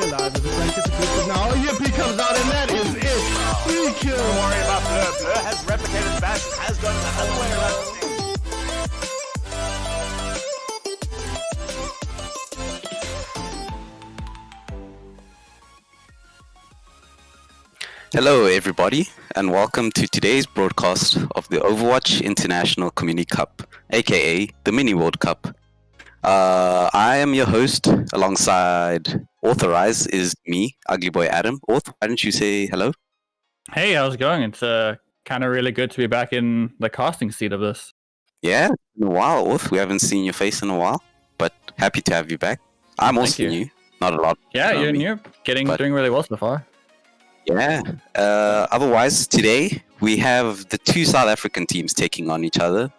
live as a Frank gets a good now. Yippee comes out and that is it. Free kill. Don't worry about Blur. Blur has replicated Bash, has done it the other way around the stage. Hello everybody and welcome to today's broadcast of the Overwatch International Community Cup, aka the Mini World Cup. I am your host. Alongside Authorize is me, Ugly Boy Adam. Auth, why don't you say hello? Hey, how's it going? It's kind of really good to be back in the casting seat of this. Yeah, it's been a while, Auth. We haven't seen your face in a while, but happy to have you back. I'm also new, not a lot. Yeah, you're new. Doing really well so far. Yeah. Otherwise, today we have the two South African teams taking on each other.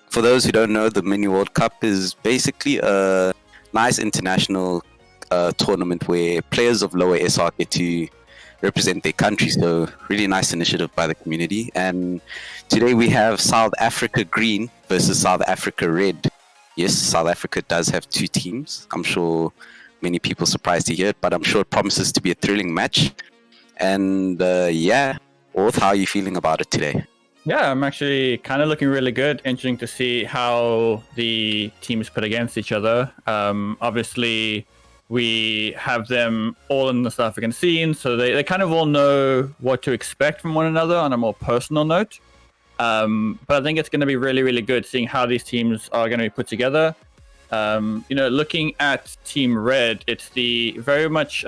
For those who don't know, the Mini World Cup is basically a nice international tournament where players of lower SR get to represent their country. So really nice initiative by the community. And today we have South Africa Green versus South Africa Red. Yes, South Africa does have two teams. I'm sure many people are surprised to hear it, but I'm sure it promises to be a thrilling match. And yeah, Auth, how are you feeling about it today? Yeah, I'm actually kind of looking really good. Interesting to see how the teams put against each other. Obviously, we have them all in the South African scene, so they kind of all know what to expect from one another on a more personal note. But I think it's going to be really, really good seeing how these teams are going to be put together. Looking at Team Red, it's the very much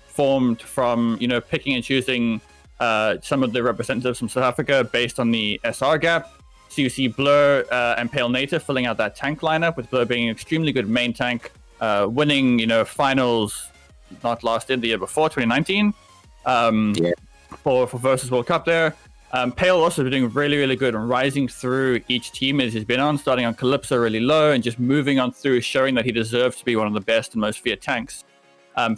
formed from, picking and choosing some of the representatives from South Africa based on the SR gap. So you see Blur and Pale Native filling out that tank lineup, with Blur being an extremely good main tank, winning, finals not last year, the year before, 2019, for Versus World Cup there. Pale also doing really, really good and rising through each team as he's been on, starting on Calypso really low and just moving on through, showing that he deserves to be one of the best and most feared tanks.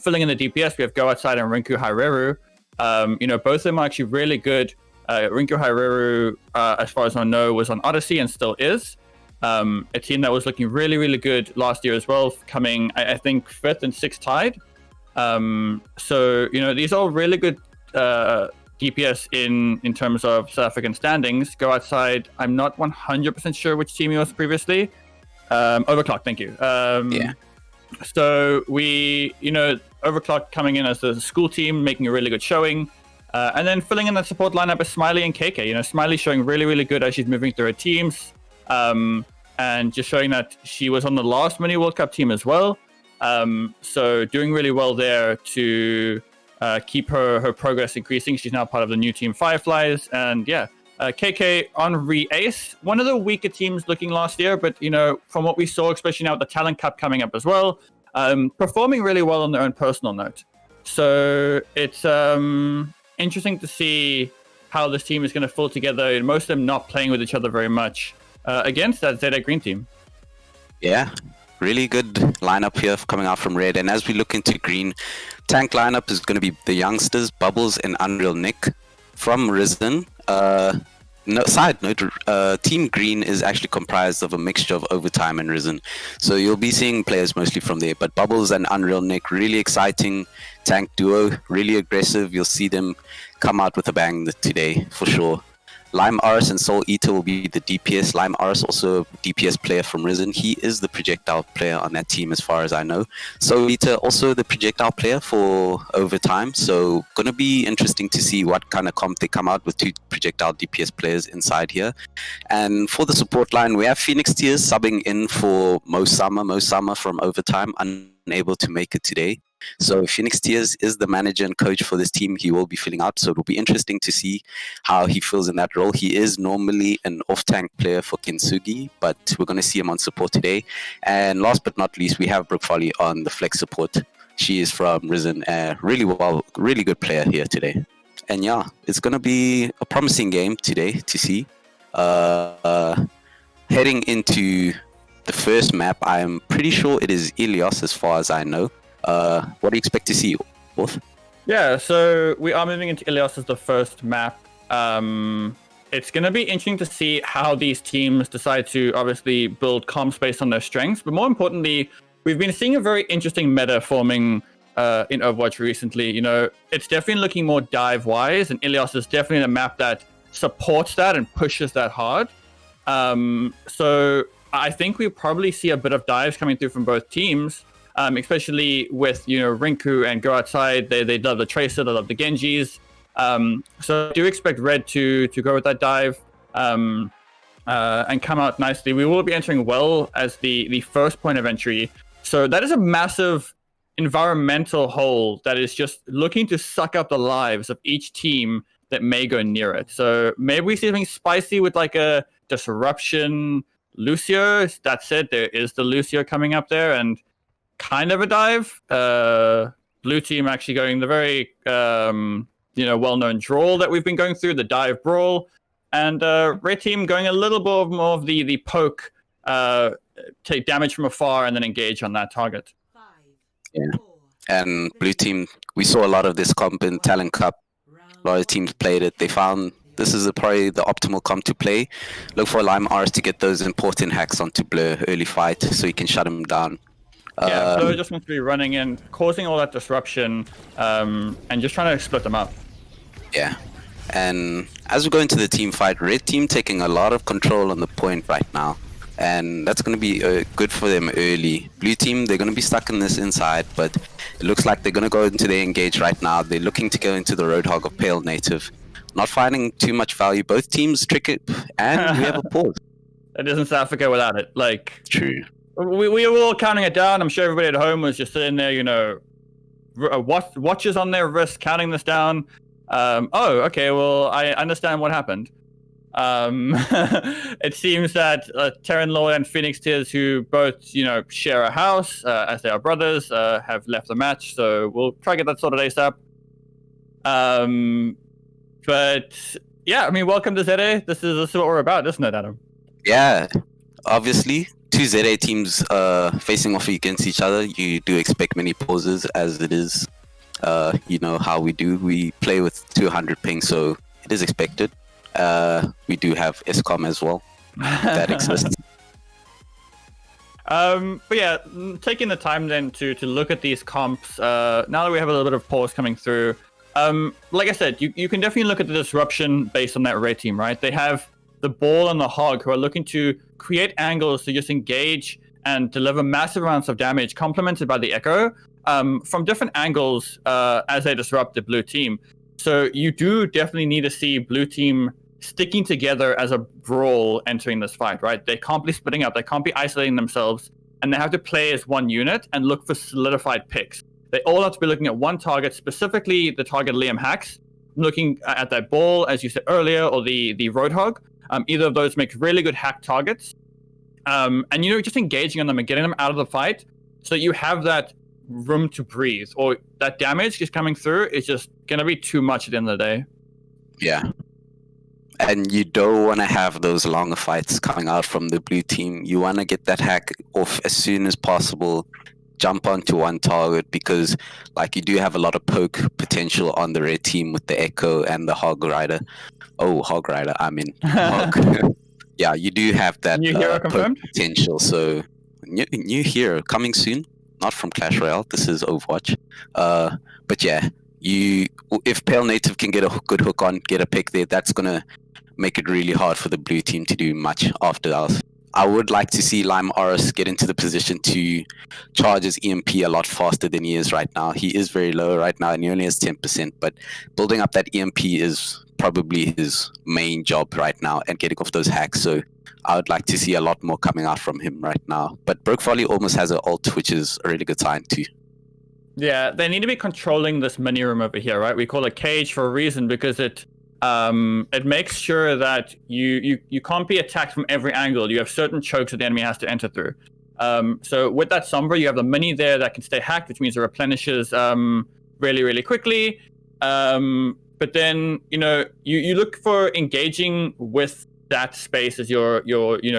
Filling in the DPS, we have Go Outside and Rinku Haireru. Both of them are actually really good. Rinku Haireru, as far as I know, was on Odyssey and still is. A team that was looking really, really good last year as well, coming, I think, 5th and 6th tied. These are all really good DPS in terms of South African standings. Go Outside, I'm not 100% sure which team he was previously. Overclock, thank you. So we, Overclock coming in as the school team, making a really good showing. And then filling in the support lineup is Smiley and KK. Smiley showing really, really good as she's moving through her teams. And just showing that she was on the last Mini World Cup team as well. So doing really well there to keep her progress increasing. She's now part of the new team Fireflies. And yeah, KK on re-ace, one of the weaker teams looking last year, but from what we saw, especially now with the Talent Cup coming up as well, performing really well on their own personal note. So it's interesting to see how this team is going to fall together, and most of them not playing with each other very much against that ZA Green team. Yeah, really good lineup here coming out from Red. And as we look into Green, tank lineup is going to be the youngsters, Bubbles and Unreal Nick. From Risen, side note, Team Green is actually comprised of a mixture of Overtime and Risen. So you'll be seeing players mostly from there. But Bubbles and Unreal Nick, really exciting tank duo, really aggressive. You'll see them come out with a bang today for sure. Lime Aris and Soul Eater will be the DPS. Lime Aris also a DPS player from Risen. He is the projectile player on that team as far as I know. Soul Eater also the projectile player for Overtime. So gonna be interesting to see what kind of comp they come out with, two projectile DPS players inside here. And for the support line, we have Phoenix Tears subbing in for Mo Summer from Overtime, unable to make it today. So Phoenix Tears is the manager and coach for this team. He will be filling out, so it'll be interesting to see how he feels in that role. He is normally an off-tank player for Kintsugi, but we're going to see him on support today. And last but not least, we have Brooke Folly on the flex support. She is from Risen, really good player here today. And yeah, it's going to be a promising game today to see. Heading into the first map, I'm pretty sure it is Ilios as far as I know. What do you expect to see, Auth? Yeah, so we are moving into Ilios as the first map. It's going to be interesting to see how these teams decide to obviously build comps based on their strengths. But more importantly, we've been seeing a very interesting meta forming in Overwatch recently. You know, it's definitely looking more dive-wise, and Ilios is definitely a map that supports that and pushes that hard. So I think we'll probably see a bit of dives coming through from both teams, especially with, you know, Rinku and Go Outside. They love the Tracer, they love the Genjis. So I do expect Red to go with that dive and come out nicely. We will be entering well as the first point of entry. So that is a massive environmental hole that is just looking to suck up the lives of each team that may go near it. So maybe we see something spicy with like a disruption Lucio. That said, there is the Lucio coming up there and kind of a dive. Blue team actually going the very well-known drawl that we've been going through, the dive brawl, and red team going a little bit more of the poke, take damage from afar and then engage on that target. Yeah, and blue team, we saw a lot of this comp in Talent Cup. A lot of teams played it. They found this is probably the optimal comp to play. Look for Lime Rs to get those important hacks onto Blur early fight so you can shut him down. Yeah, Blur just wants to be running in, causing all that disruption, and just trying to split them up. Yeah, and as we go into the team fight, red team taking a lot of control on the point right now. And that's going to be good for them early. Blue team, they're going to be stuck in this inside, but it looks like they're going to go into their engage right now. They're looking to go into the Roadhog of Pale Native. Not finding too much value. Both teams trick it, and we have a pause. It isn't South Africa without it. Like, true. We were all counting it down. I'm sure everybody at home was just sitting there, you know, watches on their wrist, counting this down. Oh, okay, well, I understand what happened. It seems that Terran Lord and Phoenix Tears, who both, you know, share a house as they are brothers, have left the match. So we'll try to get that sorted ASAP. But yeah, I mean, welcome to ZA. This is what we're about, isn't it, Adam? Yeah, obviously, two ZA teams facing off against each other. You do expect many pauses, as it is. You know how we do. We play with 200 ping, so it is expected. We do have ESCOM as well. That exists. But yeah, taking the time then to look at these comps, now that we have a little bit of pause coming through, like I said, you can definitely look at the disruption based on that red team, right? They have the Ball and the Hog who are looking to create angles to just engage and deliver massive amounts of damage, complemented by the Echo, from different angles as they disrupt the blue team. So you do definitely need to see blue team sticking together as a brawl entering this fight, right? They can't be splitting up. They can't be isolating themselves. And they have to play as one unit and look for solidified picks. They all have to be looking at one target, specifically the target Liam hacks, looking at that Ball, as you said earlier, or the Roadhog. Either of those make really good hack targets. And, you know, just engaging on them and getting them out of the fight so that you have that room to breathe, or that damage just coming through is just going to be too much at the end of the day. Yeah. And you don't want to have those longer fights coming out from the blue team. You want to get that hack off as soon as possible, jump onto one target, because like you do have a lot of poke potential on the red team with the Echo and the Hog Rider. Oh, Hog Rider, I mean Hog. Yeah, you do have that New hero confirmed potential. So new hero coming soon. Not from Clash Royale. This is Overwatch. But yeah, if Pale Native can get a good hook on, get a pick there, that's gonna make it really hard for the blue team to do much after us. I would like to see Lime Oris get into the position to charge his EMP a lot faster than he is right now. He is very low right now and he only has 10%, but building up that EMP is probably his main job right now and getting off those hacks. So I would like to see a lot more coming out from him right now. But Broke Volley almost has an ult, which is a really good sign too. Yeah, they need to be controlling this mini room over here, right? We call it cage for a reason, because it makes sure that you can't be attacked from every angle. You have certain chokes that the enemy has to enter through. So with that Sombra, you have the mini there that can stay hacked, which means it replenishes really, really quickly. But then, you know, you look for engaging with that space as your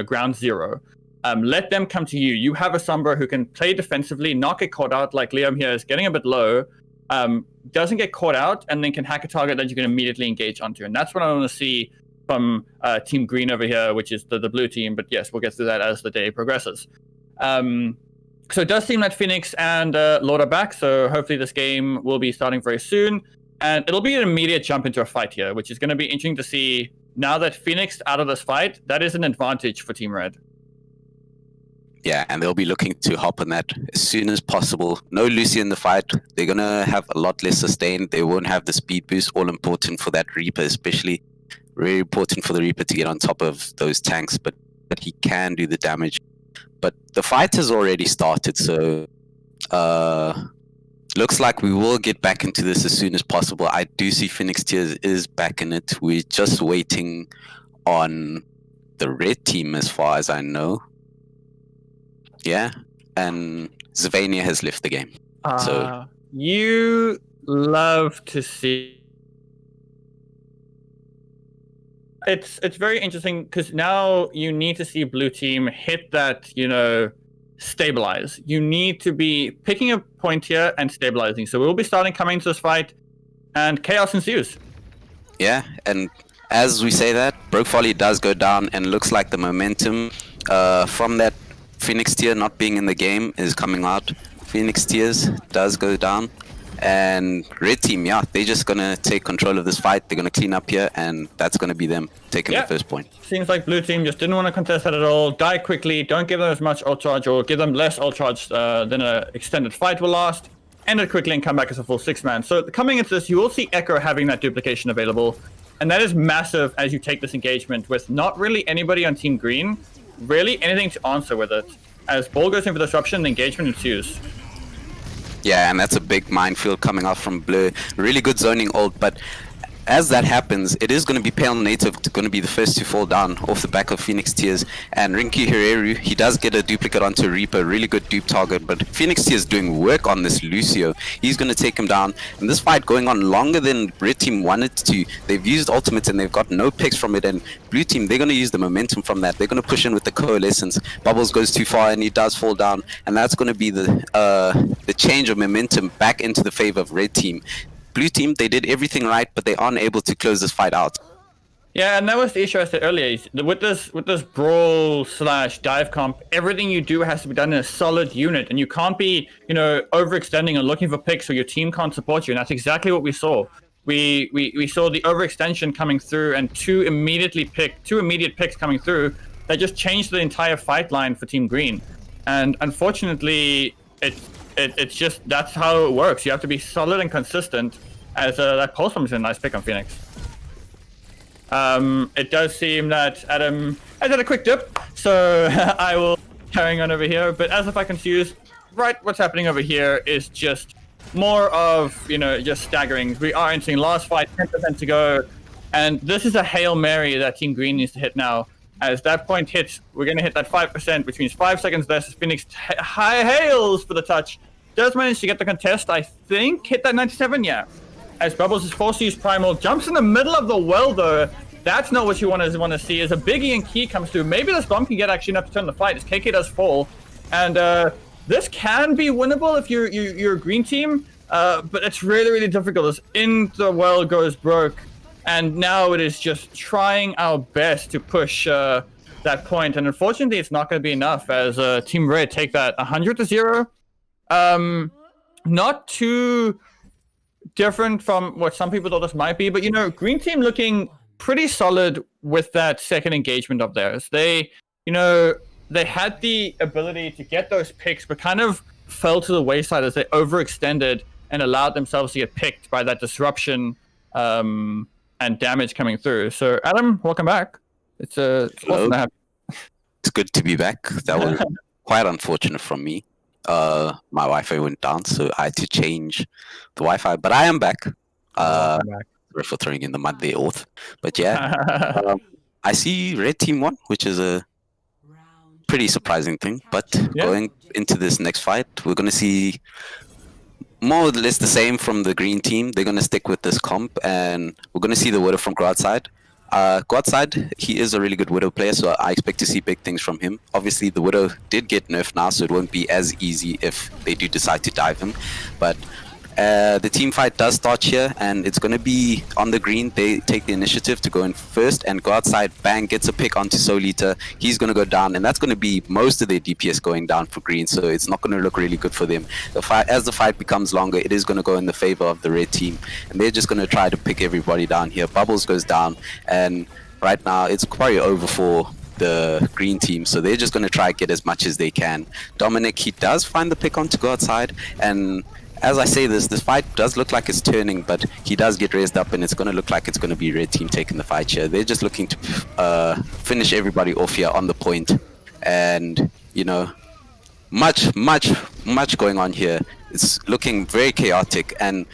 ground zero. Let them come to you. You have a Sombra who can play defensively, not get caught out like Liam here is getting a bit low, doesn't get caught out, and then can hack a target that you can immediately engage onto. And that's what I want to see from Team Green over here, which is the blue team. But yes, we'll get through that as the day progresses. So it does seem that Phoenix and Lord are back, so hopefully this game will be starting very soon. And it'll be an immediate jump into a fight here, which is going to be interesting to see. Now that Phoenix out of this fight, that is an advantage for Team Red. Yeah, and they'll be looking to hop on that as soon as possible. No Lucy in the fight. They're going to have a lot less sustain. They won't have the speed boost, all important for that Reaper especially. Very important for the Reaper to get on top of those tanks, but he can do the damage. But the fight has already started, so looks like we will get back into this as soon as possible. I do see Phoenix Tears is back in it. We're just waiting on the red team as far as I know. Yeah, and Zavania has left the game. So you love to see. It's very interesting because now you need to see blue team hit that, stabilize. You need to be picking a point here and stabilizing. So we'll be starting coming into this fight, and chaos ensues. Yeah, and as we say that, Broke Folly does go down, and looks like the momentum from that Phoenix tier not being in the game is coming out. Phoenix tiers does go down, and red team, yeah, they're just gonna take control of this fight. They're gonna clean up here, and that's gonna be them taking the first point. Seems like blue team just didn't want to contest that at all. Die quickly, don't give them as much ult charge, or give them less ult charge than an extended fight will last. End it quickly and come back as a full 6-man. So coming into this, you will see Echo having that duplication available, and that is massive as you take this engagement with not really anybody on Team Green, really anything to answer with it. As ball goes in for disruption, the engagement ensues. Yeah, and that's a big minefield coming out from Blur. Really good zoning ult, but as that happens, it is going to be Pale Native going to be the first to fall down off the back of Phoenix Tears. And Rinky Hereru, he does get a duplicate onto Reaper, really good dupe target, but Phoenix Tears doing work on this Lucio. He's going to take him down, and this fight going on longer than Red Team wanted to. They've used ultimates and they've got no picks from it, and Blue Team, they're going to use the momentum from that. They're going to push in with the Coalescence. Bubbles goes too far and he does fall down, and that's going to be the change of momentum back into the favor of Red Team. Blue team, they did everything right, but they aren't able to close this fight out. Yeah, and that was the issue I said earlier. With this brawl / dive comp, everything you do has to be done in a solid unit, and you can't be, overextending and looking for picks, or your team can't support you. And that's exactly what we saw. We saw the overextension coming through, and two immediate picks coming through that just changed the entire fight line for Team Green. And unfortunately, it's just, that's how it works. You have to be solid and consistent, as that pulse bomb is a nice pick on Phoenix. It does seem that Adam has had a quick dip, so I will carrying on over here. But as if I confuse, right, what's happening over here is just more of, just staggering. We are entering last fight, 10% to go, and this is a Hail Mary that Team Green needs to hit now. As that point hits, we're going to hit that 5%, which means 5 seconds less. Phoenix high hails for the touch. Does manage to get the contest, I think. Hit that 97, yeah. As Bubbles is forced to use Primal. Jumps in the middle of the well, though. That's not what you want to see. As a Biggie and Key comes through, maybe this bomb can get actually enough to turn the fight, as KK does fall. And this can be winnable if you're a green team, but it's really, really difficult. As in the well goes Broke. And now it is just trying our best to push that point. And unfortunately, it's not going to be enough, as Team Red take that 100-0. Not too different from what some people thought this might be, but green team looking pretty solid with that second engagement of theirs. They had the ability to get those picks, but kind of fell to the wayside as they overextended and allowed themselves to get picked by that disruption and damage coming through. So Adam, welcome back. It's awesome to have you. It's good to be back. That was quite unfortunate from me. My Wi-Fi went down, so I had to change the Wi-Fi, but I am back. Sorry for throwing in the mud there, Orth. But yeah, I see Red Team won, which is a pretty surprising thing. But going into this next fight, we're going to see more or less the same from the Green Team. They're going to stick with this comp, and we're going to see the Widow from Grodside. Grodside, he is a really good Widow player, so I expect to see big things from him. Obviously, the Widow did get nerfed now, so it won't be as easy if they do decide to dive him. But The team fight does start here, and it's going to be on the green. They take the initiative to go in first and go outside. Bang, gets a pick onto Soul Eater. He's going to go down, and that's going to be most of their DPS going down for green, so it's not going to look really good for them. As the fight becomes longer, it is going to go in the favor of the red team, and they're just going to try to pick everybody down here. Bubbles goes down, and right now it's quite over for the green team, so they're just going to try to get as much as they can. Dominic, he does find the pick on to go outside, and as I say this fight does look like it's turning, but he does get raised up, and it's going to look like it's going to be red team taking the fight here. They're just looking to finish everybody off here on the point, and you know, much going on here. It's looking very chaotic, and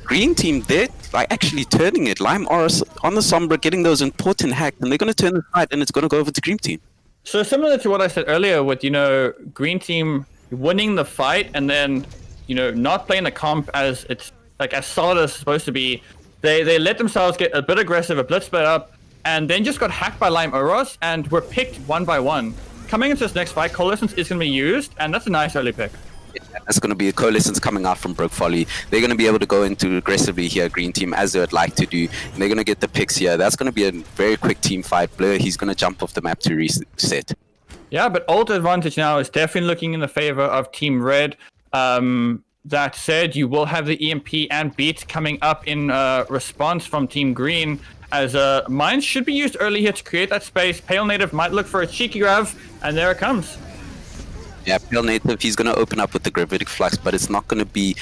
green team, they're like actually turning it. Lime Oris on the Sombra getting those important hacks, and they're going to turn the fight, and it's going to go over to green team. So similar to what I said earlier with, you know, green team winning the fight and then, you know, not playing the comp as it's like as solid as it's supposed to be. They let themselves get a bit aggressive, a bit split up, and then just got hacked by Lime Oros and were picked one by one. Coming into this next fight, Coalescence is going to be used, and that's a nice early pick. That's going to be a Coalescence coming out from Broke Folly. They're going to be able to go into aggressively here, green team, as they would like to do. And they're going to get the picks here. That's going to be a very quick team fight. Blur, he's going to jump off the map to reset. Yeah, but ult advantage now is definitely looking in the favor of Team Red. That said, you will have the EMP and beat coming up in response from Team Green, as mines should be used early here to create that space. Pale Native might look for a cheeky grab, and there it comes. Yeah, Pale Native, he's going to open up with the Gravitic Flux, but it's not going to be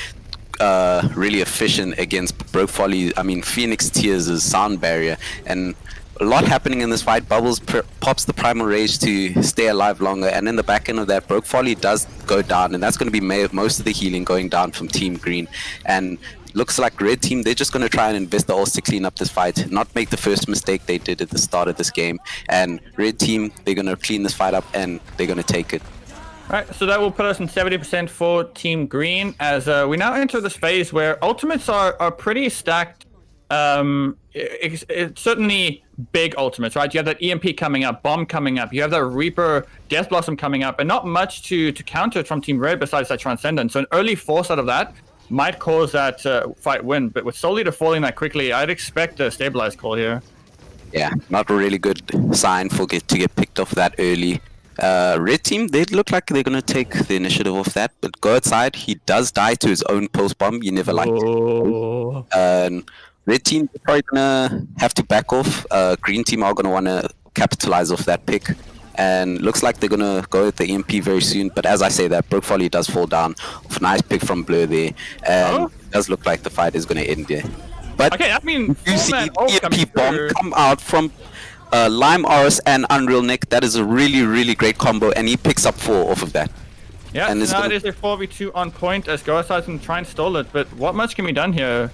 really efficient against Broke Folly. I mean, Phoenix Tears' sound barrier, and a lot happening in this fight. Bubbles pops the Primal Rage to stay alive longer, and in the back end of that, Broke Folly does go down, and that's going to be most of the healing going down from Team Green. And looks like red team, they're just going to try and invest the ults to clean up this fight, not make the first mistake they did at the start of this game. And red team, they're going to clean this fight up, and they're going to take it. Alright, so that will put us in 70% for Team Green, as we now enter this phase where ultimates are pretty stacked. It's certainly big ultimates, right? You have that EMP coming up, Bomb coming up, you have that Reaper Death Blossom coming up, and not much to counter it from Team Red besides that Transcendence. So an early force out of that might cause that fight win, but with Soul Eater falling that quickly, I'd expect a stabilized call here. Yeah, not a really good sign for to get picked off that early. Red team, they look like they're going to take the initiative off that, but go outside, he does die to his own pulse bomb. You never liked it. Red team, they're probably going to have to back off. Green team are going to want to capitalize off that pick, and looks like they're going to go with the EMP very soon. But as I say that, Broke Folly does fall down. Nice pick from Blur there, and it does look like the fight is going to end there. But okay, I mean, you see the EMP bomb come out from Lime Oris and Unreal Nick. That is a really great combo, and he picks up 4 off of that. Yeah, and now it is a 4v2 on point as Goaside can try and stall it, but what much can be done here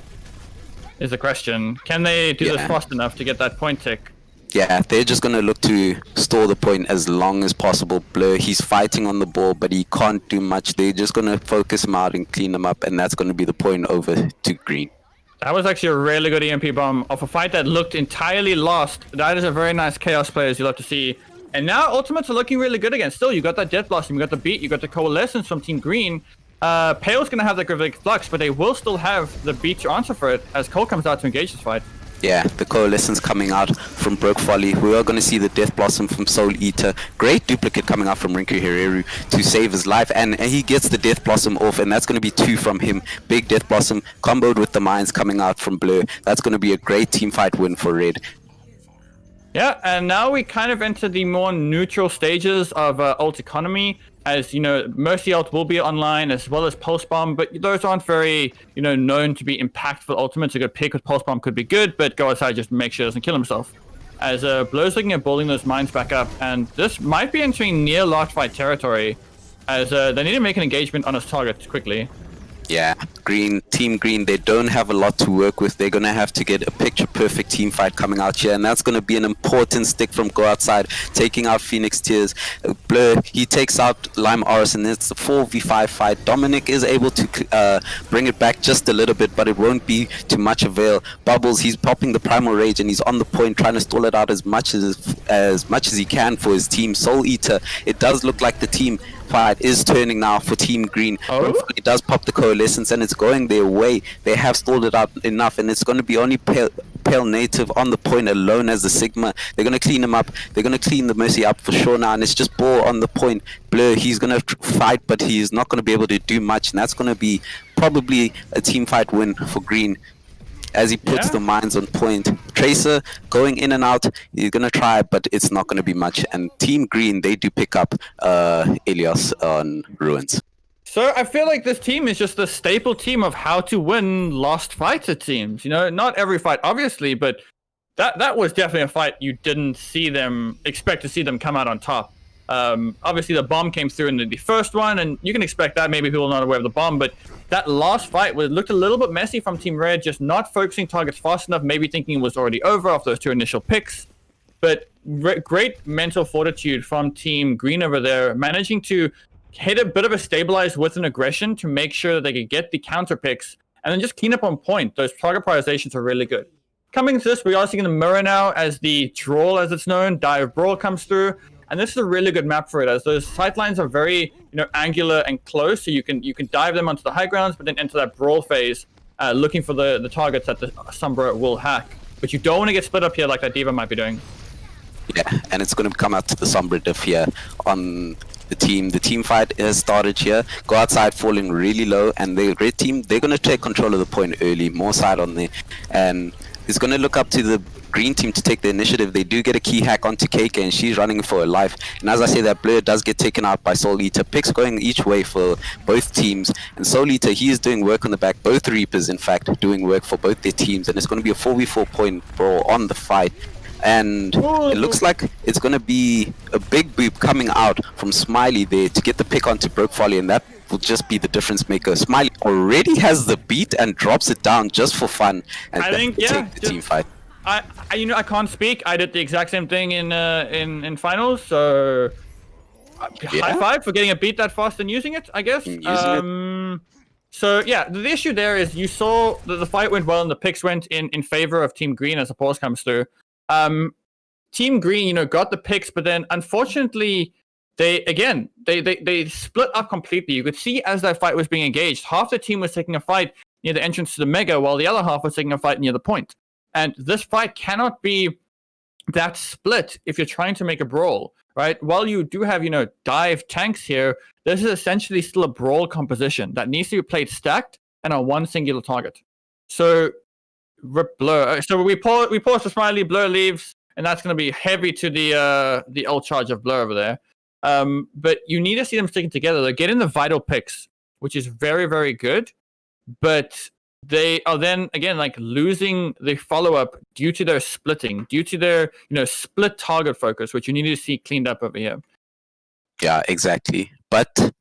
is the question. Can they do this fast enough to get that point tick? Yeah, they're just going to look to store the point as long as possible. Blur, he's fighting on the ball, but he can't do much. They're just going to focus him out and clean him up, and that's going to be the point over to green. That was actually a really good EMP bomb off a fight that looked entirely lost. That is a very nice Chaos player, as you love to see. And now ultimates are looking really good again. Still, you got that Death Blossom, you got the beat, you got the Coalescence from Team Green. Pale's going to have the Gravitic Flux, but they will still have the beat to answer for it as Cole comes out to engage this fight. Yeah, the Coalescence coming out from Broke Folly. We are going to see the Death Blossom from Soul Eater. Great duplicate coming out from Rinku Hereru to save his life. And he gets the Death Blossom off, and that's going to be 2 from him. Big Death Blossom comboed with the mines coming out from Blur. That's going to be a great team fight win for Red. Yeah, and now we kind of enter the more neutral stages of ult economy. As you know, Mercy ult will be online as well as Pulse Bomb, but those aren't very, known to be impactful ultimates. A good pick with Pulse Bomb could be good, but go outside just make sure he doesn't kill himself. As Blur's looking at building those mines back up, and this might be entering near locked fight territory, as they need to make an engagement on his target quickly. Yeah, Team Green, they don't have a lot to work with. They're going to have to get a picture-perfect team fight coming out here, and that's going to be an important stick from Go Outside, taking out Phoenix Tears. Blur, he takes out Lime Oris, and it's a 4v5 fight. Dominic is able to bring it back just a little bit, but it won't be to much avail. Bubbles, he's popping the Primal Rage, and he's on the point, trying to stall it out as much as he can for his team. Soul Eater, it does look like the team fight is turning now for Team Green. Oh? Hopefully it does pop the coalescence and it's going their way. They have stalled it out enough, and it's going to be only Pale Native on the point alone as the Sigma. They're going to clean him up. They're going to clean the Mercy up for sure now, and it's just Ball on the point. Blur, he's going to fight, but he's not going to be able to do much, and that's going to be probably a team fight win for Green as he puts the mines on point. Tracer going in and out, he's going to try, but it's not going to be much. And Team Green, they do pick up Elias on Ruins. So I feel like this team is just the staple team of how to win lost fights, it seems. You know, not every fight, obviously, but that was definitely a fight you didn't expect to see them come out on top. Obviously, the bomb came through in the first one, and you can expect that. Maybe people are not aware of the bomb, but that last fight looked a little bit messy from Team Red, just not focusing targets fast enough, maybe thinking it was already over after those 2 initial picks. But great mental fortitude from Team Green over there, managing to hit a bit of a stabilize with an aggression to make sure that they could get the counter picks and then just clean up on point. Those target prioritizations are really good. Coming into this, we are seeing the mirror now as the drawl, as it's known. Dive Brawl comes through. And this is a really good map for it, as those sight lines are very, angular and close, so you can dive them onto the high grounds, but then enter that brawl phase, looking for the targets that the Sombra will hack. But you don't want to get split up here like that D.Va might be doing. Yeah, and it's going to come out to the Sombra diff here on the team. The team fight has started here. Go outside, falling really low, and the red team, they're going to take control of the point early, more side on there, and it's going to look up to the green team to take the initiative. They do get a key hack onto KK, and she's running for her life. And as I say, that Blur does get taken out by Soul Eater. Picks going each way for both teams. And Soul Eater, he is doing work on the back. Both Reapers, in fact, doing work for both their teams. And it's going to be a 4v4 point brawl on the fight. And it looks like it's going to be a big boop coming out from Smiley there to get the pick onto Broke Folly, and that will just be the difference maker. Smiley already has the beat and drops it down just for fun, and I think, take the team fight. I can't speak. I did the exact same thing in finals, so high five for getting a beat that fast and using it, I guess. So yeah, the issue there is you saw that the fight went well and the picks went in favor of Team Green as the pause comes through. Team Green, got the picks, but then unfortunately they split up completely. You could see as that fight was being engaged, half the team was taking a fight near the entrance to the Mega, while the other half was taking a fight near the point. And this fight cannot be that split if you're trying to make a brawl, right? While you do have, dive tanks here, this is essentially still a brawl composition that needs to be played stacked and on one singular target. So rip Blur. So we pause for Smiley, Blur leaves, and that's going to be heavy to the ult charge of Blur over there. But you need to see them sticking together. They're getting the vital picks, which is very, very good. But they are then again losing the follow-up due to their splitting, due to their split target focus, which you need to see cleaned up over here. Yeah, exactly. But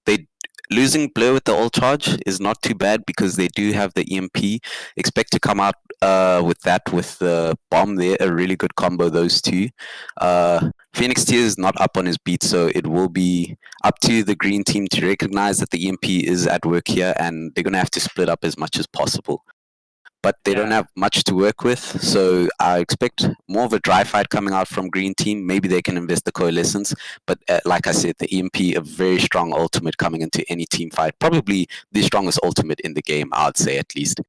losing Blur with the ult charge is not too bad because they do have the EMP. Expect to come out with the bomb there. A really good combo, those two. Phoenix Tier is not up on his beat, so it will be up to the green team to recognize that the EMP is at work here, and they're going to have to split up as much as possible. But they don't have much to work with, so I expect more of a dry fight coming out from green team. Maybe they can invest the coalescence, but like I said, the EMP, a very strong ultimate coming into any team fight. Probably the strongest ultimate in the game, I'd say, at least.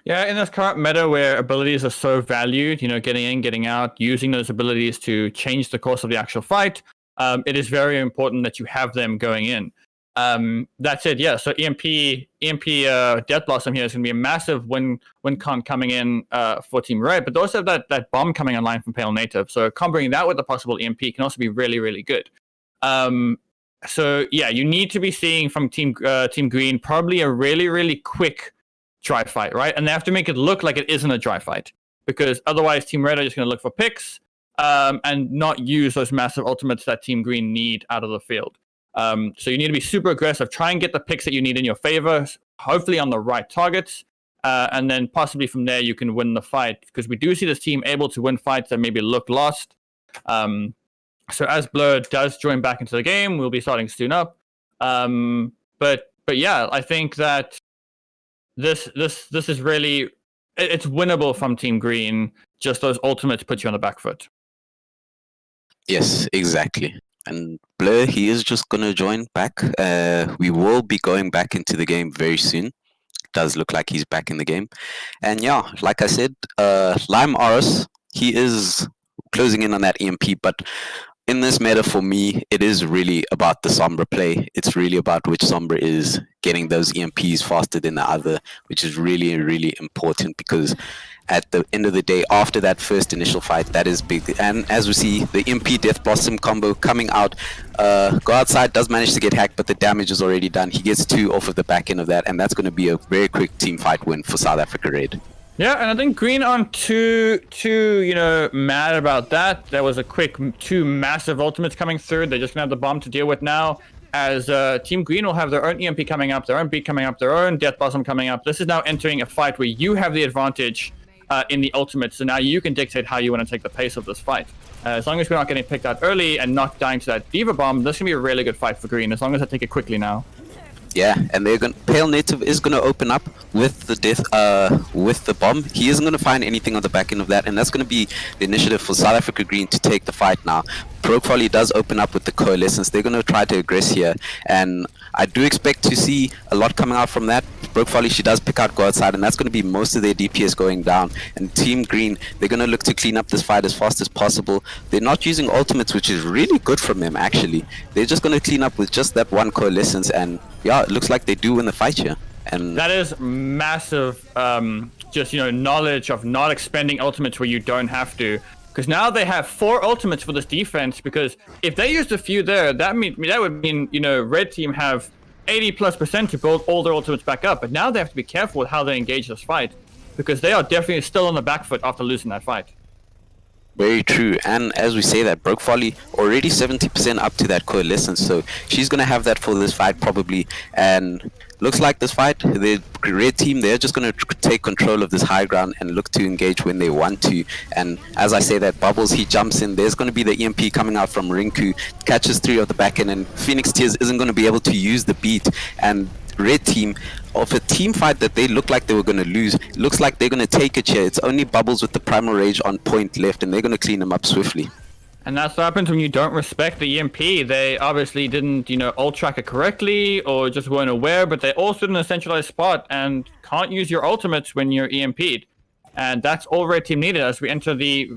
Yeah, in this current meta where abilities are so valued, getting in, getting out, using those abilities to change the course of the actual fight, it is very important that you have them going in. That said, yeah, so EMP Death Blossom here is going to be a massive win con coming in for Team Red, but they also have that bomb coming online from Pale Native, so comboing that with the possible EMP can also be really, really good. So yeah, you need to be seeing from Team Green probably a really, really quick dry fight, right? And they have to make it look like it isn't a dry fight, because otherwise Team Red are just going to look for picks and not use those massive ultimates that Team Green need out of the field. So you need to be super aggressive. Try and get the picks that you need in your favor, hopefully on the right targets, and then possibly from there you can win the fight, because we do see this team able to win fights that maybe look lost. So as Blur does join back into the game, we'll be starting soon up. But yeah, I think that this is really, it's winnable from Team Green. Just those ultimates put you on the back foot. Yes, exactly. And Blur, he is just gonna join back. We will be going back into the game very soon. Does look like he's back in the game. And yeah, like I said, Lime Oris, he is closing in on that EMP, but in this meta for me, it is really about the Sombra play. It's really about which Sombra is getting those EMPs faster than the other, which is really, really important because at the end of the day, after that first initial fight, that is big. And as we see, the EMP Death Blossom combo coming out, Go Outside does manage to get hacked, but the damage is already done. He gets 2 off of the back end of that, and that's going to be a very quick team fight win for South Africa Red. Yeah, and I think Green aren't too mad about that. There was a quick 2 massive ultimates coming through. They're just gonna have the bomb to deal with now. As Team Green will have their own EMP coming up, their own beat coming up, their own Death Blossom coming up. This is now entering a fight where you have the advantage in the ultimate, so now you can dictate how you want to take the pace of this fight. As long as we're not getting picked out early and not dying to that Diva Bomb, this can be a really good fight for Green, as long as I take it quickly now. Yeah, and they're going. Pale Native is going to open up with the with the bomb. He isn't going to find anything on the back end of that, and that's going to be the initiative for South Africa Green to take the fight now. Pro Folly does open up with the Coalescence. They're going to try to aggress here, and I do expect to see a lot coming out from that. Broke Folly, she does pick out Go Outside, and that's going to be most of their DPS going down. And Team Green, they're going to look to clean up this fight as fast as possible. They're not using ultimates, which is really good from them, actually. They're just going to clean up with just that one Coalescence, and yeah, it looks like they do win the fight here. And that is massive, just, knowledge of not expending ultimates where you don't have to. Because now they have 4 ultimates for this defense, because if they used a few there, that would mean, Red Team have 80+% to build all their ultimates back up. But now they have to be careful with how they engage this fight, because they are definitely still on the back foot after losing that fight. Very true, and as we say that, Broke Folly already 70% up to that Coalescence, so she's going to have that for this fight probably, and looks like this fight, the Red Team, they're just going to take control of this high ground and look to engage when they want to. And as I say that, Bubbles, he jumps in, there's going to be the EMP coming out from Rinku, catches 3 of the back end, and Phoenix Tears isn't going to be able to use the beat, and Red Team, of a team fight that they look like they were going to lose, it looks like they're going to take it here. It's only Bubbles with the Primal Rage on point left, and they're going to clean them up swiftly. And that's what happens when you don't respect the EMP. They obviously didn't, ult track it correctly, or just weren't aware, but they all stood in a centralized spot and can't use your ultimates when you're EMP'd. And that's all Red Team needed. As we enter the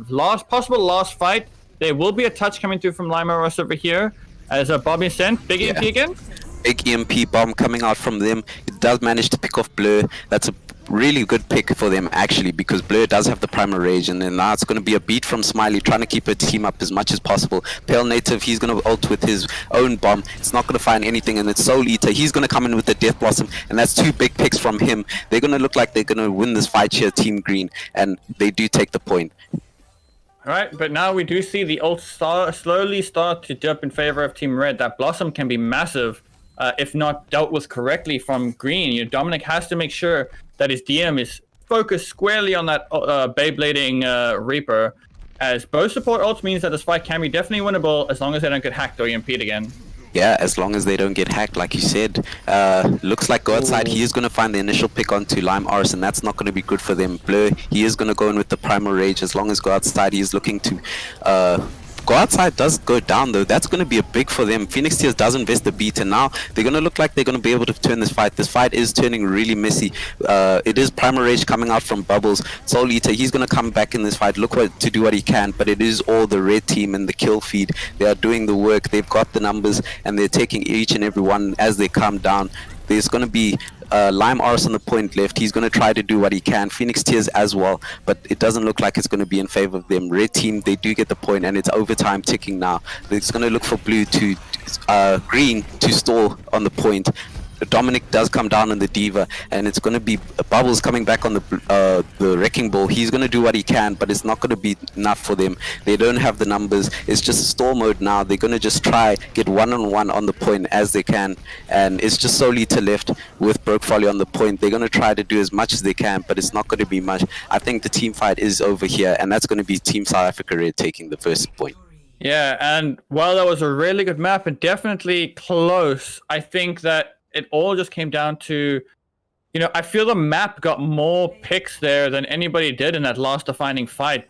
possible last fight, there will be a touch coming through from Lima Ross over here. As a Bobby sent, big EMP again. Big EMP bomb coming out from them. It does manage to pick off Blur. That's a really good pick for them, actually, because Blur does have the Primal Rage, and then now it's going to be a beat from Smiley trying to keep her team up as much as possible. Pale Native, he's going to ult with his own bomb. It's not going to find anything, and it's Soul Eater. He's going to come in with the Death Blossom, and that's 2 big picks from him. They're going to look like they're going to win this fight here, Team Green, and they do take the point. Alright, but now we do see the ult slowly start to dip in favor of Team Red. That Blossom can be massive. If not dealt with correctly from Green. Dominic has to make sure that his DM is focused squarely on that Beyblading Reaper, as both support ults means that this fight can be definitely winnable as long as they don't get hacked or EMP'd again. Yeah, as long as they don't get hacked, like you said. Looks like Go Outside, he is going to find the initial pick onto Lime Oris, and that's not going to be good for them. Blur, he is going to go in with the Primal Rage. As long as Go Outside, he is looking to Go Outside does go down though. That's going to be a big for them. Phoenix Tears does invest the beat, and now they're going to look like they're going to be able to turn this fight. This fight is turning really messy. It is Primal Rage coming out from Bubbles. Soul Eater, he's going to come back in this fight, look to do what he can, but it is all the Red Team and the kill feed. They are doing the work. They've got the numbers, and they're taking each and every one as they come down. There's going to be Lime Oris on the point left. He's going to try to do what he can. Phoenix Tears as well, but it doesn't look like it's going to be in favor of them. Red Team, they do get the point, and it's overtime ticking now. It's going to look for Blue to Green to stall on the point. Dominic does come down on the Diva, and it's going to be Bubbles coming back on the Wrecking Ball. He's going to do what he can, but it's not going to be enough for them. They don't have the numbers. It's just stall mode now. They're going to just try get one-on-one on the point as they can, and it's just solely to left with Broke Folly on the point. They're going to try to do as much as they can, but it's not going to be much. I think the team fight is over here, and that's going to be Team South Africa Red taking the first point. Yeah, and while that was a really good map and definitely close, I think that it all just came down to I feel the map got more picks there than anybody did in that last defining fight.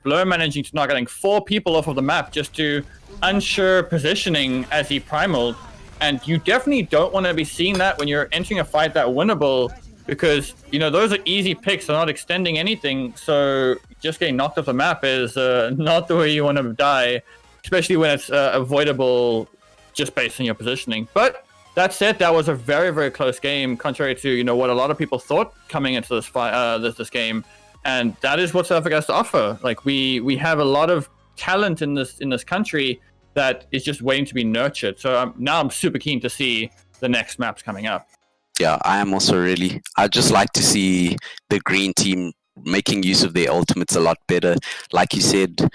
Blur managing to knock, I think, 4 people off of the map just to unsure positioning as he primaled. And you definitely don't want to be seeing that when you're entering a fight that winnable, because, those are easy picks. They're not extending anything. So just getting knocked off the map is not the way you want to die, especially when it's avoidable just based on your positioning. But that said, that was a very, very close game, contrary to what a lot of people thought coming into this fight, this game, and that is what South Africa has to offer. Like we have a lot of talent in this country that is just waiting to be nurtured. So now I'm super keen to see the next maps coming up. Yeah, I am also really. I'd just like to see the green team making use of their ultimates a lot better. Like you said,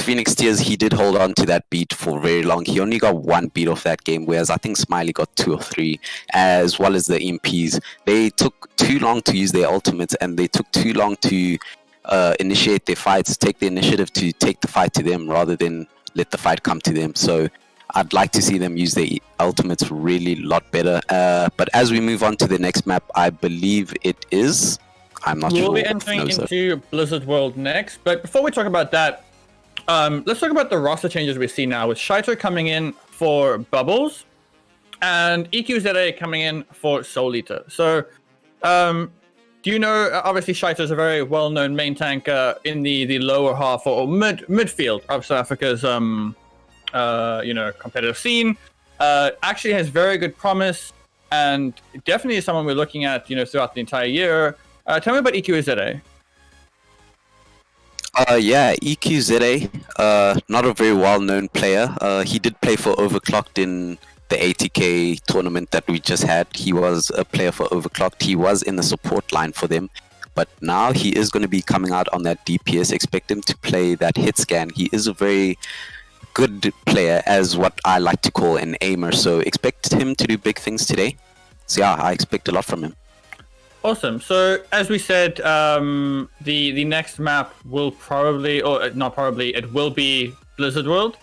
Phoenix Tears, he did hold on to that beat for very long. He only got 1 beat off that game, whereas I think Smiley got 2 or 3, as well as the MPs. They took too long to use their ultimates, and they took too long to initiate their fights, take the initiative to take the fight to them rather than let the fight come to them. So I'd like to see them use their ultimates really a lot better. But as we move on to the next map, I believe it is... I'm not sure. We'll be entering into Blizzard World next, but before we talk about that, let's talk about the roster changes we see now, with Shaito coming in for Bubbles and EQZA coming in for Soul Eater. So, do you know, obviously Shaito is a very well-known main tank in the lower half or midfield of South Africa's competitive scene. Actually has very good promise, and definitely is someone we're looking at throughout the entire year. Tell me about EQZA. Yeah, EQZA, not a very well-known player. He did play for Overclocked in the ATK tournament that we just had. He was a player for Overclocked. He was in the support line for them. But now he is going to be coming out on that DPS. Expect him to play that hit scan. He is a very good player, as what I like to call an aimer. So expect him to do big things today. So yeah, I expect a lot from him. Awesome. So as we said, the next map will probably, or not probably, it will be Blizzard World.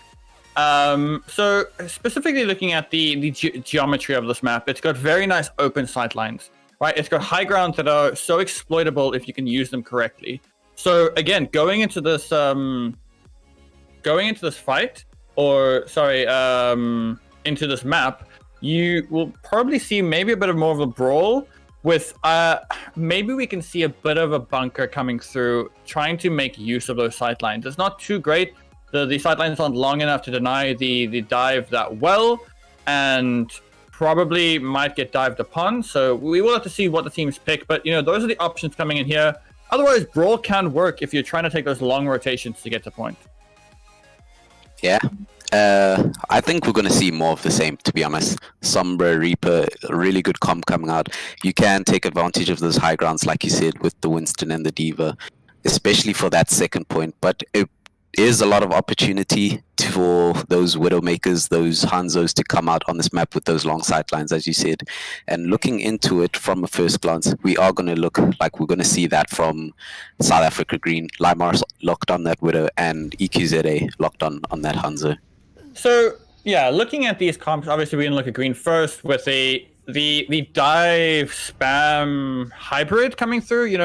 So specifically looking at the geometry of this map, it's got very nice open sight lines, right? It's got high grounds that are so exploitable if you can use them correctly. So again, going into this fight, or sorry, into this map, you will probably see maybe a bit of more of a brawl. With maybe we can see a bit of a bunker coming through, trying to make use of those sightlines. It's not too great. The sightlines aren't long enough to deny the dive that well, and probably might get dived upon. So we will have to see what the teams pick. But those are the options coming in here. Otherwise, brawl can work if you're trying to take those long rotations to get to point. Yeah. I think we're going to see more of the same, to be honest. Sombra, Reaper, really good comp coming out. You can take advantage of those high grounds, like you said, with the Winston and the Diva, especially for that second point. But it is a lot of opportunity for those Widowmakers, those Hanzos to come out on this map with those long sight lines, as you said. And looking into it from a first glance, we are going to look like we're going to see that from South Africa Green. Limar's locked on that Widow, and EQZA locked on that Hanzo. So yeah, looking at these comps, obviously we're gonna look at green first with the dive spam hybrid coming through.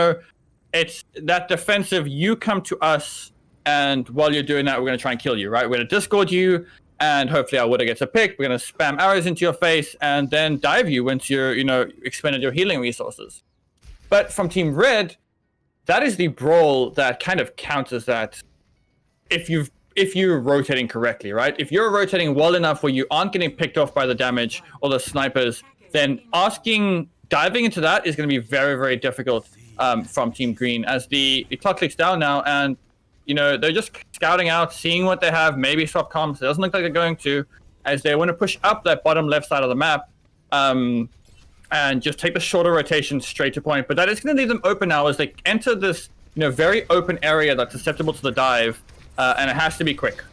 It's that defensive. You come to us, and while you're doing that, we're gonna try and kill you. Right? We're gonna discord you, and hopefully our Widow gets a pick. We're gonna spam arrows into your face, and then dive you once you're expended your healing resources. But from Team Red, that is the brawl that kind of counters that. If you're rotating correctly, right? If you're rotating well enough where you aren't getting picked off by the damage or the snipers, then diving into that is going to be very, very difficult from Team Green, as the clock clicks down now, and they're just scouting out, seeing what they have, maybe swap comps. It doesn't look like they're going to, as they want to push up that bottom left side of the map and just take the shorter rotation straight to point. But that is going to leave them open now as they enter this very open area that's susceptible to the dive. And it has to be quick.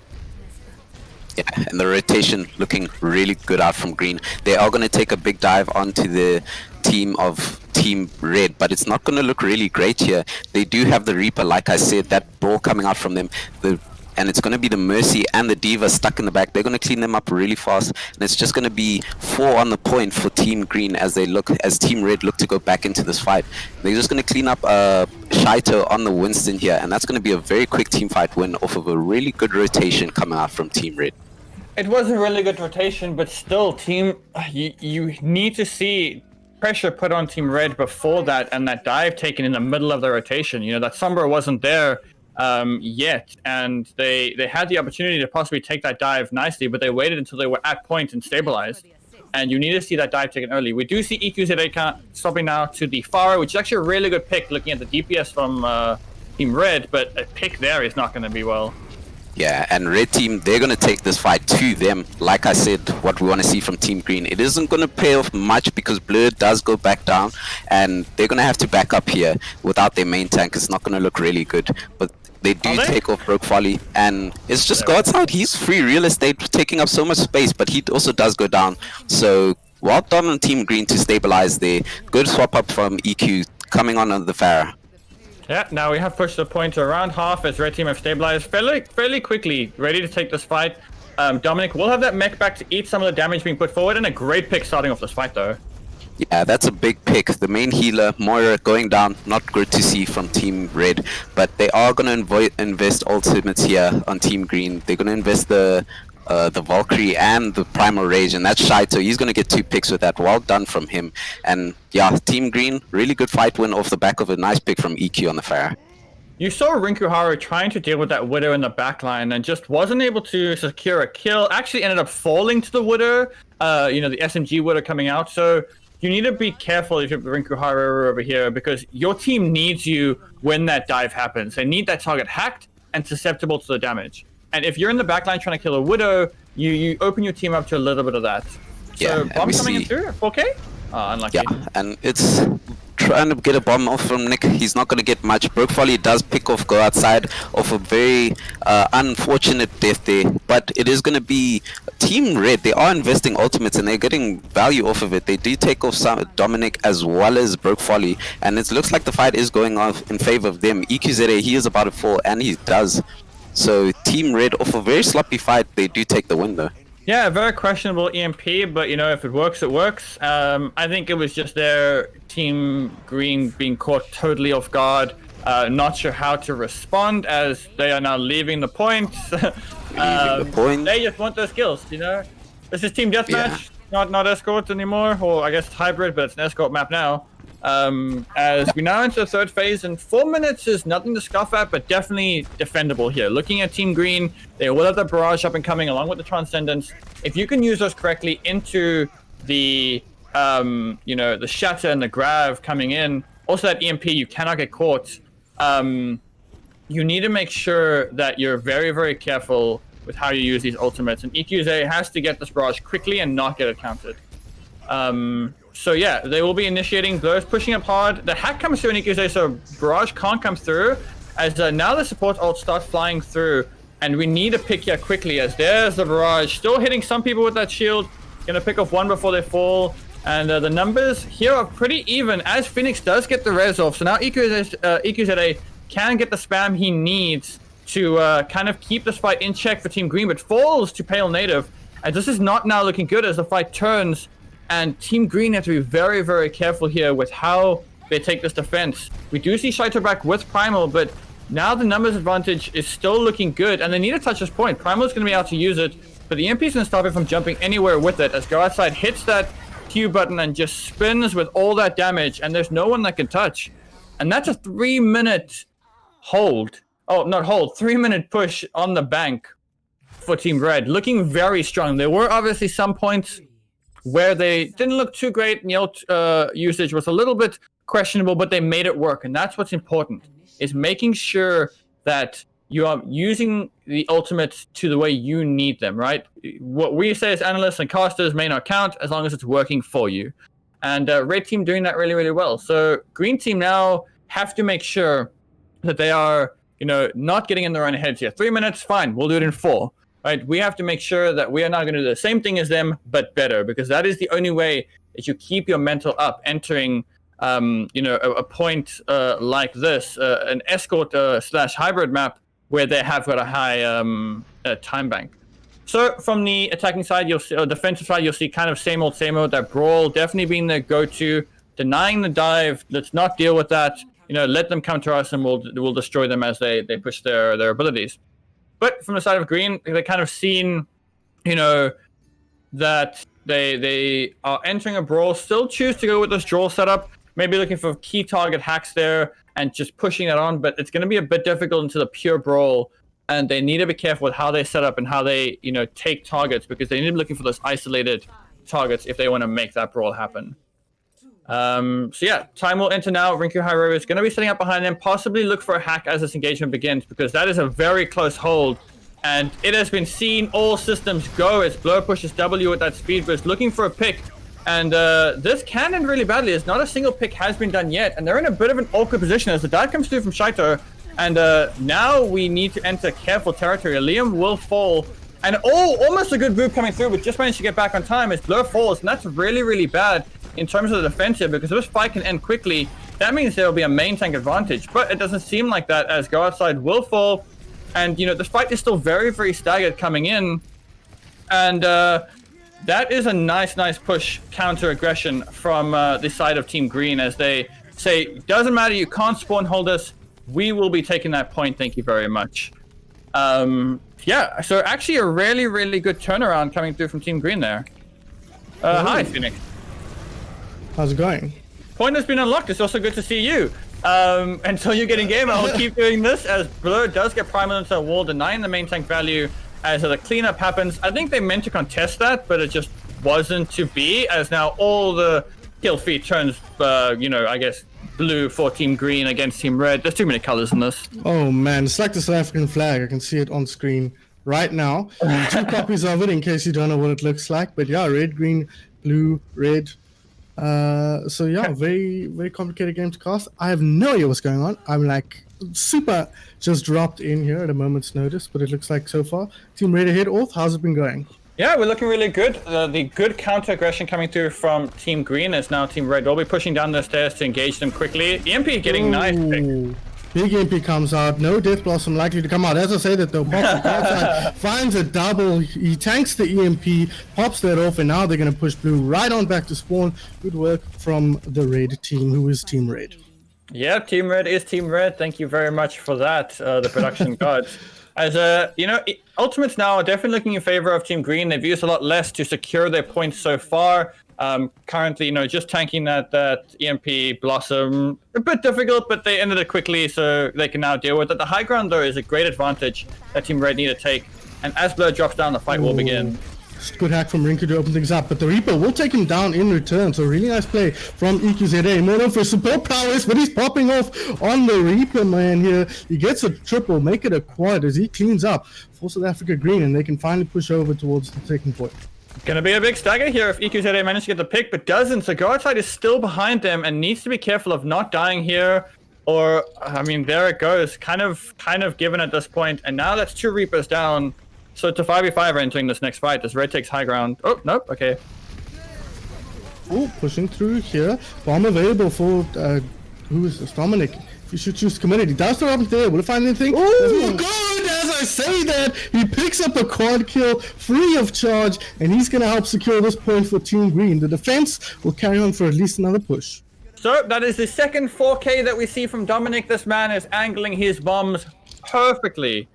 Yeah, and the rotation looking really good out from Green. They are going to take a big dive onto the team of Team Red, but it's not going to look really great here. They do have the Reaper, like I said, that brawl coming out from them. The and it's going to be the Mercy and the Diva stuck in the back. They're going to clean them up really fast, and it's just going to be 4 on the point for Team Green as Team Red look to go back into this fight. They're just going to clean up Shaito on the Winston here, and that's going to be a very quick team fight win off of a really good rotation coming out from Team Red. It was a really good rotation, but still, you need to see pressure put on Team Red before that, and that dive taken in the middle of the rotation. You know, that Sombra wasn't there yet, and they had the opportunity to possibly take that dive nicely, but they waited until they were at point and stabilized. And you need to see that dive taken early. We do see EQZA stopping now to the Pharah, which is actually a really good pick looking at the DPS from Team Red, but a pick there is not going to be well. Yeah, and Red Team, they're going to take this fight to them. Like I said, what we want to see from Team Green. It isn't going to pay off much because Blur does go back down, and they're going to have to back up here. Without their main tank, it's not going to look really good. But they do take off Broke Folly, and it's just go outside. He's free real estate, taking up so much space, but he also does go down. So, well done on Team Green to stabilize there. Good swap up from EQ coming on the Pharah. Yeah, now we have pushed the point to around half as Red Team have stabilized fairly quickly, ready to take this fight. Dominic will have that mech back to eat some of the damage being put forward, and a great pick starting off this fight though. Yeah, that's a big pick. The main healer, Moira, going down. Not good to see from Team Red, but they are going to invest ultimates here on Team Green. They're going to invest the Valkyrie and the Primal Rage, and that's Shaito. He's going to get 2 picks with that. Well done from him. And yeah, Team Green, really good fight win off the back of a nice pick from EQ on the Pharah. You saw Rinkuharu trying to deal with that Widow in the backline and just wasn't able to secure a kill. Actually ended up falling to the Widow, the SMG Widow coming out. So you need to be careful if you're Rinkuharu over here, because your team needs you when that dive happens. They need that target hacked and susceptible to the damage. And if you're in the backline trying to kill a Widow, you open your team up to a little bit of that. So bomb coming in through, 4K? Unlucky. Yeah, and it's trying to get a bomb off from Nick. He's not going to get much. Broke Folly does pick off, go outside of a very unfortunate death there. But it is going to be Team Red. They are investing ultimates and they're getting value off of it. They do take off some Dominic as well as Broke Folly. And it looks like the fight is going off in favor of them. EQZA, he is about to fall, and he does. So Team Red, off a very sloppy fight, they do take the win though. Yeah, very questionable EMP, but if it works, it works. I think it was just their Team Green being caught totally off guard, not sure how to respond as they are now leaving the point. They just want those kills, This is Team Deathmatch, not Escort anymore, or I guess hybrid, but it's an Escort map now. As we now enter the third phase, and 4 minutes is nothing to scoff at, but definitely defendable here. Looking at Team Green, they will have the barrage up and coming along with the Transcendence. If you can use those correctly into the, the Shatter and the Grav coming in, also that EMP, you cannot get caught. You need to make sure that you're very, very careful with how you use these ultimates, and EQZA has to get this barrage quickly and not get it counted. So yeah, they will be initiating. Blur's pushing up hard. The hack comes through in EQZA, so barrage can't come through. As now the support ult start flying through, and we need a pick here quickly. As there's the barrage, still hitting some people with that shield. Gonna pick off one before they fall, and the numbers here are pretty even. As Phoenix does get the res off, so now EQZA can get the spam he needs to kind of keep this fight in check for Team Green, but falls to Pale Native. And this is not now looking good as the fight turns. And Team Green have to be very, very careful here with how they take this defense. We do see Shaito back with Primal, but now the numbers advantage is still looking good, and they need to touch this point. Primal is going to be able to use it, but the MP is going to stop it from jumping anywhere with it, as Go Outside hits that Q button and just spins with all that damage, and there's no one that can touch. And that's a 3-minute hold. Oh, not hold, 3-minute push on the bank for Team Red. Looking very strong. There were obviously some points where they didn't look too great, and the ult usage was a little bit questionable, but they made it work, and that's what's important, is making sure that you are using the ultimates to the way you need them, right? What we say as analysts and casters may not count as long as it's working for you. And Red Team doing that really, really well. So Green Team now have to make sure that they are, not getting in their own heads here. 3 minutes, fine, we'll do it in 4. Right, we have to make sure that we are not going to do the same thing as them, but better, because that is the only way that you keep your mental up entering, a point like this, an escort / hybrid map. where they have got a high time bank. So from the attacking side, you'll see, or defensive side, you'll see kind of same old. That Brawl definitely being their go-to, denying the dive. Let's not deal with that. Let them come to us, and we'll destroy them as they push their abilities. But from the side of green, they kind of seen, that they are entering a Brawl, still choose to go with this draw setup, maybe looking for key target hacks there and just pushing that on. But it's going to be a bit difficult into the pure Brawl. And they need to be careful with how they set up and how they, take targets, because they need to be looking for those isolated targets if they want to make that Brawl happen. So yeah, time will enter now. Rinku Hiro is going to be setting up behind them, possibly look for a hack as this engagement begins, because that is a very close hold. And it has been seen, all systems go as Blur pushes W at that speed boost, looking for a pick. And this can end really badly, as not a single pick has been done yet. And they're in a bit of an awkward position as the dive comes through from Shaito. And now we need to enter careful territory. Liam will fall. And almost a good move coming through, but just managed to get back on time as Blur falls. And that's really, really bad in terms of the defense here, because if this fight can end quickly, that means there will be a main tank advantage. But it doesn't seem like that, as Go Outside will fall. And, this fight is still very, very staggered coming in. And that is a nice push counter aggression from the side of Team Green, as they say, doesn't matter, you can't spawn hold us. We will be taking that point. Thank you very much. Yeah, so actually a really, really good turnaround coming through from Team Green there. Hi, Phoenix. How's it going? Point has been unlocked. It's also good to see you. Until you get in game, I'll keep doing this, as Blur does get primal into a wall, denying the main tank value as the cleanup happens. I think they meant to contest that, but it just wasn't to be, as now all the kill feed turns, I guess, blue for Team Green against Team Red. There's too many colors in this. Oh man, it's like the South African flag. I can see it on screen right now. 2 copies of it in case you don't know what it looks like. But yeah, red, green, blue, red. So yeah, very, very complicated game to cast. I have no idea what's going on. I'm like super just dropped in here at a moment's notice, but it looks like so far Team Red ahead. Auth, how's it been going? Yeah, we're looking really good. The good counter aggression coming through from Team Green, as now Team Red will be pushing down the stairs to engage them quickly. EMP getting nice pick. Big EMP comes out. No Death Blossom likely to come out. As I say that though, pops the outside, finds a double. He tanks the EMP, pops that off, and now they're going to push blue right on back to spawn. Good work from the red team, who is Team Red. Yeah, Team Red is Team Red. Thank you very much for that, the production gods. As Ultimates now are definitely looking in favor of Team Green. They've used a lot less to secure their points so far. Currently, just tanking that EMP Blossom, a bit difficult, but they ended it quickly, so they can now deal with it. The high ground, though, is a great advantage that Team Red need to take. And as Blur drops down, the fight will begin. Good hack from Rinku to open things up, but the Reaper will take him down in return. So really nice play from EQZA. More known for support prowess, but he's popping off on the Reaper, man, here. He gets a triple, make it a quad as he cleans up for South Africa Green, and they can finally push over towards the second point. Gonna be a big stagger here if EQZA manages to get the pick, but doesn't. So Go Outside is still behind them and needs to be careful of not dying here. Or, I mean, there it goes. Kind of given at this point. And now that's 2 Reapers down. So it's a 5v5 entering this next fight as Red takes high ground. Oh, nope, okay. Oh, pushing through here. Bomb available for, who is this? Dominic. You should choose community. Does throw up there. Will it find anything? Oh, good! As I say that, he picks up a quad kill free of charge, and he's going to help secure this point for Team Green. The defense will carry on for at least another push. So that is the second 4K that we see from Dominic. This man is angling his bombs perfectly.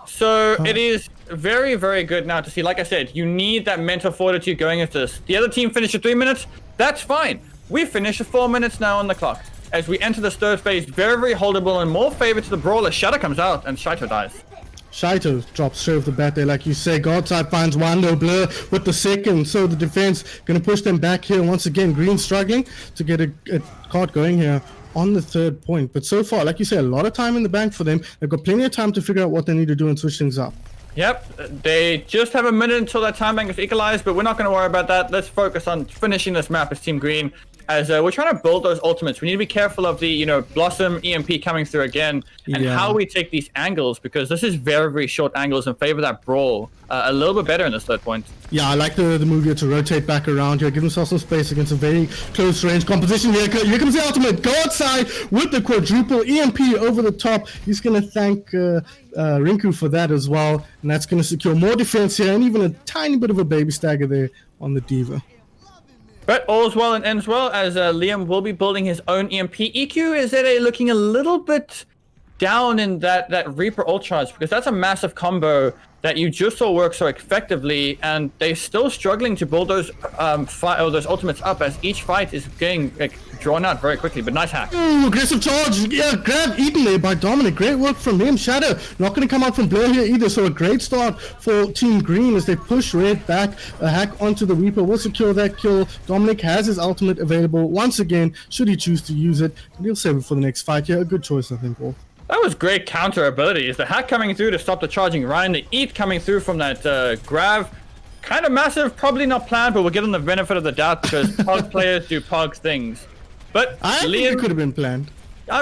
So it is very, very good now to see. Like I said, you need that mental fortitude going into this. The other team finished at 3 minutes. That's fine. We finish at 4 minutes now on the clock. As we enter the third phase, very, very holdable and more favor to the brawler. Shadow comes out and Shaito dies. Shaito drops straight off the bat there, like you say. Godside finds Wando Blur with the second, so the defense going to push them back here once again. Green struggling to get a card going here on the third point. But so far, like you say, a lot of time in the bank for them. They've got plenty of time to figure out what they need to do and switch things up. Yep, they just have a minute until that time bank is equalized, but we're not going to worry about that. Let's focus on finishing this map as Team Green. as we're trying to build those ultimates. We need to be careful of the, Blossom EMP coming through again, and how we take these angles, because this is very, very short angles in favor of that brawl. A little bit better in this third point. Yeah, I like the move here to rotate back around here, give himself some space against a very close range composition here. Here comes the ultimate. Go outside with the quadruple EMP over the top. He's going to thank Rinku for that as well, and that's going to secure more defense here and even a tiny bit of a baby stagger there on the Diva. But all's well and ends well, as Liam will be building his own EMP. EQ is looking a little bit down in that Reaper ult charge, because that's a massive combo that you just saw work so effectively, and they're still struggling to build those those ultimates up, as each fight is getting drawn out very quickly. But nice hack. Ooh, aggressive charge. Yeah, grab eaten there by Dominic. Great work from him. Shadow not going to come out from Blur here either, so a great start for Team Green as they push Red back. A hack onto the Reaper will secure that kill. Dominic has his ultimate available once again, should he choose to use it. And he'll save it for the next fight. Yeah, a good choice, I think, Wolf. That was great counter abilities. The hack coming through to stop the charging Ryan, the eat coming through from that grab. Kind of massive, probably not planned, but we'll give them the benefit of the doubt, because Pog players do Pog things. But I think it could have been planned.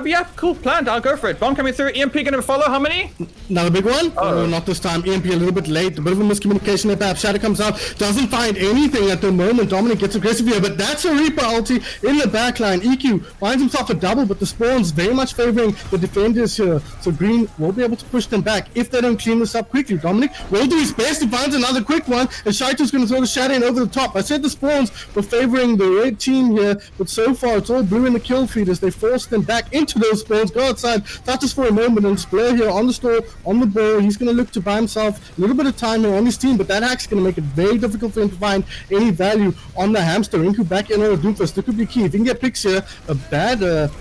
Yeah, cool, planned. I'll go for it. Bomb coming through. EMP gonna follow. How many? Another big one? Oh. Not this time. EMP a little bit late. A bit of a miscommunication there, perhaps. Shadow comes out. Doesn't find anything at the moment. Dominic gets aggressive here, but that's a Reaper ulti in the backline. EQ finds himself a double, but the spawns very much favoring the defenders here. So Green will be able to push them back if they don't clean this up quickly. Dominic will do his best. He finds another quick one, and Shaito's going to throw the Shadow in over the top. I said the spawns were favoring the red team here, but so far it's all blue in the kill feed as they force them back into those spawns. Go outside, touches for a moment, and Splair here on the store, on the ball. He's going to look to buy himself a little bit of time here on his team, but that hack's going to make it very difficult for him to find any value on the hamster. Rinku back in on a Doomfist. That could be key. If he can get picks here, a bad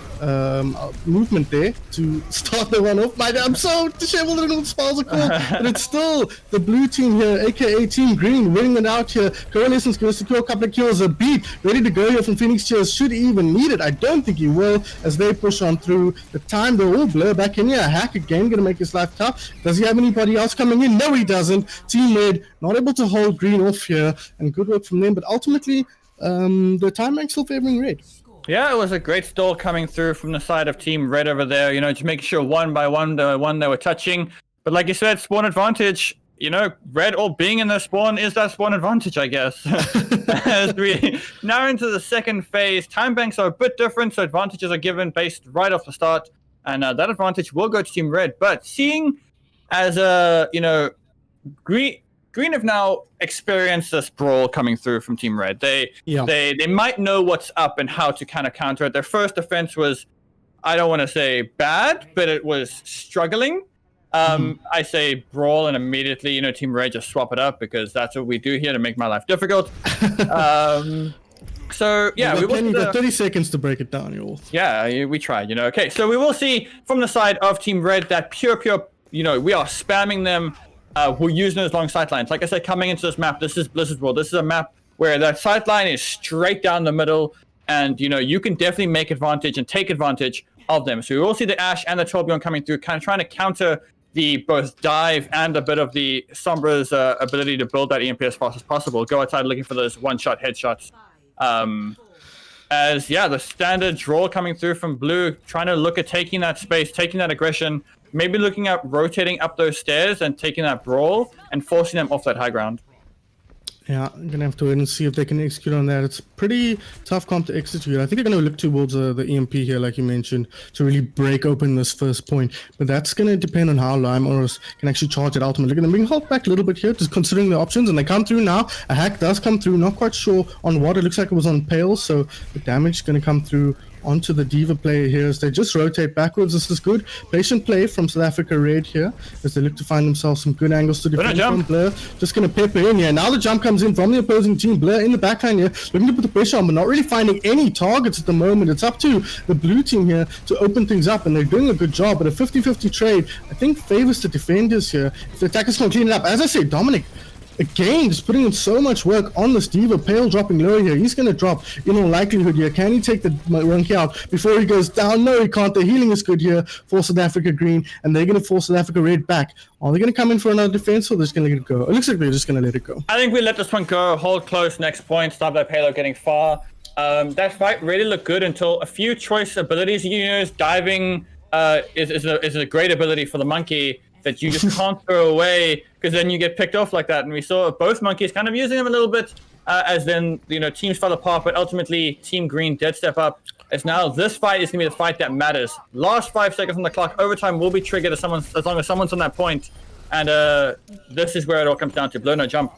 movement there to start the one off. I'm so disheveled and all spells are cool, but it's still the blue team here, aka Team Green, winning it out here. Coalescence going to secure a couple of kills. A beat ready to go here from Phoenix Cheers. Should he even need it? I don't think he will, as they push on through. The time they'll all blur back in here. Hack again, going to make his life tough. Does he have anybody else coming in? No, he doesn't. Team Red not able to hold Green off here, and good work from them, but ultimately the time rank still favoring Red. Yeah, it was a great stall coming through from the side of Team Red over there, just making sure one by one they were touching. But like you said, spawn advantage, Red all being in the spawn is that spawn advantage, I guess. As we now into the second phase, time banks are a bit different, so advantages are given based right off the start, and that advantage will go to Team Red. But seeing as Green have now experienced this brawl coming through from Team Red. They might know what's up and how to kind of counter it. Their first defense was, I don't want to say bad, but it was struggling. I say brawl, and immediately, Team Red just swap it up, because that's what we do here to make my life difficult. So yeah, you've got 30 seconds to break it down, you. Yeah, we tried. Okay, so we will see from the side of Team Red that pure, we are spamming them. We're using those long sight lines. Like I said, coming into this map, this is Blizzard World. This is a map where that sight line is straight down the middle, and you can definitely make advantage and take advantage of them. So we will see the Ashe and the Torbjorn coming through, kind of trying to counter the both dive and a bit of the Sombra's ability to build that EMP as fast as possible. Go outside looking for those one-shot headshots. The standard draw coming through from Blue, trying to look at taking that space, taking that aggression, maybe looking at rotating up those stairs and taking that brawl and forcing them off that high ground. Yeah, I'm going to have to wait and see if they can execute on that. It's pretty tough comp to execute. I think they're going to look towards the EMP here, like you mentioned, to really break open this first point. But that's going to depend on how Lime can actually charge it ultimately. They're going to bring Hulk back a little bit here, just considering the options. And they come through now. A hack does come through. Not quite sure on what. It looks like it was on Pale. So the damage is going to come through onto the Diva player here as they just rotate backwards. This is good. Patient play from South Africa Red here as they look to find themselves some good angles to defend from Blur. Just going to pepper in here. Now the jump comes in from the opposing team. Blur in the backline here, looking to put the pressure on, but not really finding any targets at the moment. It's up to the blue team here to open things up, and they're doing a good job. But a 50-50 trade, I think, favors the defenders here. If the attackers can clean it up. As I say, Dominic, again, just putting in so much work on this Diva. Pale dropping low here. He's going to drop in all likelihood here. Can he take the Monkey out before he goes down? No, he can't. The healing is good here for South Africa Green, and they're going to force South Africa Red back. Are they going to come in for another defense, or they're just going to let it go? It looks like they're just going to let it go. I think we let this one go. Hold close. Next point. Stop that payload getting far. That fight really looked good until a few choice abilities you use. Diving is a great ability for the monkey that you just can't throw away, because then you get picked off like that. And we saw both monkeys kind of using them a little bit, as then teams fell apart. But ultimately, Team Green did step up. As now this fight is gonna be the fight that matters. Last 5 seconds on the clock. Overtime will be triggered as long as someone's on that point. And this is where it all comes down to. Blow no jump.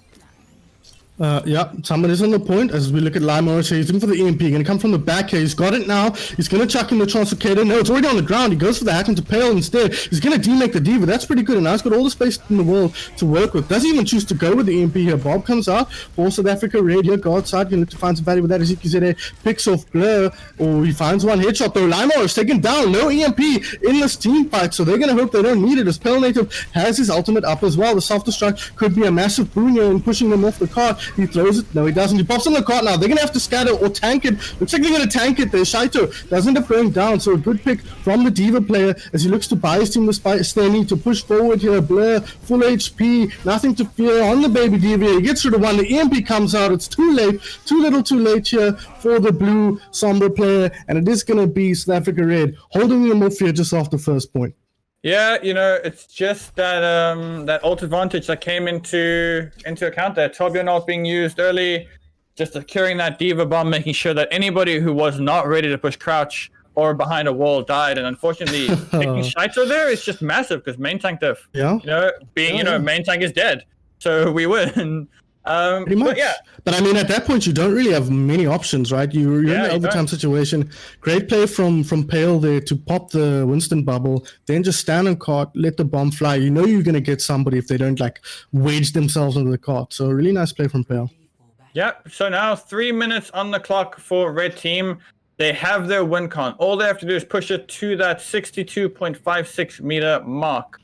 Yeah, somebody's on the point. As we look at Lime Morris here, he's looking for the EMP. Going to come from the back here. He's got it now. He's going to chuck in the Translocator. No, it's already on the ground. He goes for the hack into Pale instead. He's going to demake the Diva. That's pretty good. And now he's got all the space in the world to work with. Doesn't even choose to go with the EMP here. Bob comes out for South Africa. Red here. Guard side. Going to look to find some value with that. As ZQZA picks off Blur. Or he finds one headshot though. Lime Morris taken down. No EMP in this team fight. So they're going to hope they don't need it, as Pale Native has his ultimate up as well. The self-destruct could be a massive boon here in pushing them off the cart. He throws it. No, he doesn't. He pops on the cart now. They're going to have to scatter or tank it. Looks like they're going to tank it there. Shaito doesn't end up going down. So a good pick from the Diva player as he looks to buy his team the space they need to push forward here. Blur, full HP, nothing to fear on the baby Diva. He gets rid of one. The EMP comes out. It's too late. Too little too late here for the blue Sombra player. And it is going to be South Africa Red holding them off here just off the first point. Yeah, it's just that that ult advantage that came into account there. Torbjorn ult being used early, just securing that Diva bomb, making sure that anybody who was not ready to push crouch or behind a wall died. And unfortunately, picking Shaito there is just massive, because main tank diff. Yeah. Main tank is dead, so we win. Pretty much. But I mean, at that point, you don't really have many options, right? You're in the overtime situation. Great play from Pale there to pop the Winston bubble, then just stand on cart, let the bomb fly. You know you're going to get somebody if they don't wedge themselves into the cart. So really nice play from Pale. Yep. So now 3 minutes on the clock for Red Team. They have their win con. All they have to do is push it to that 62.56 meter mark.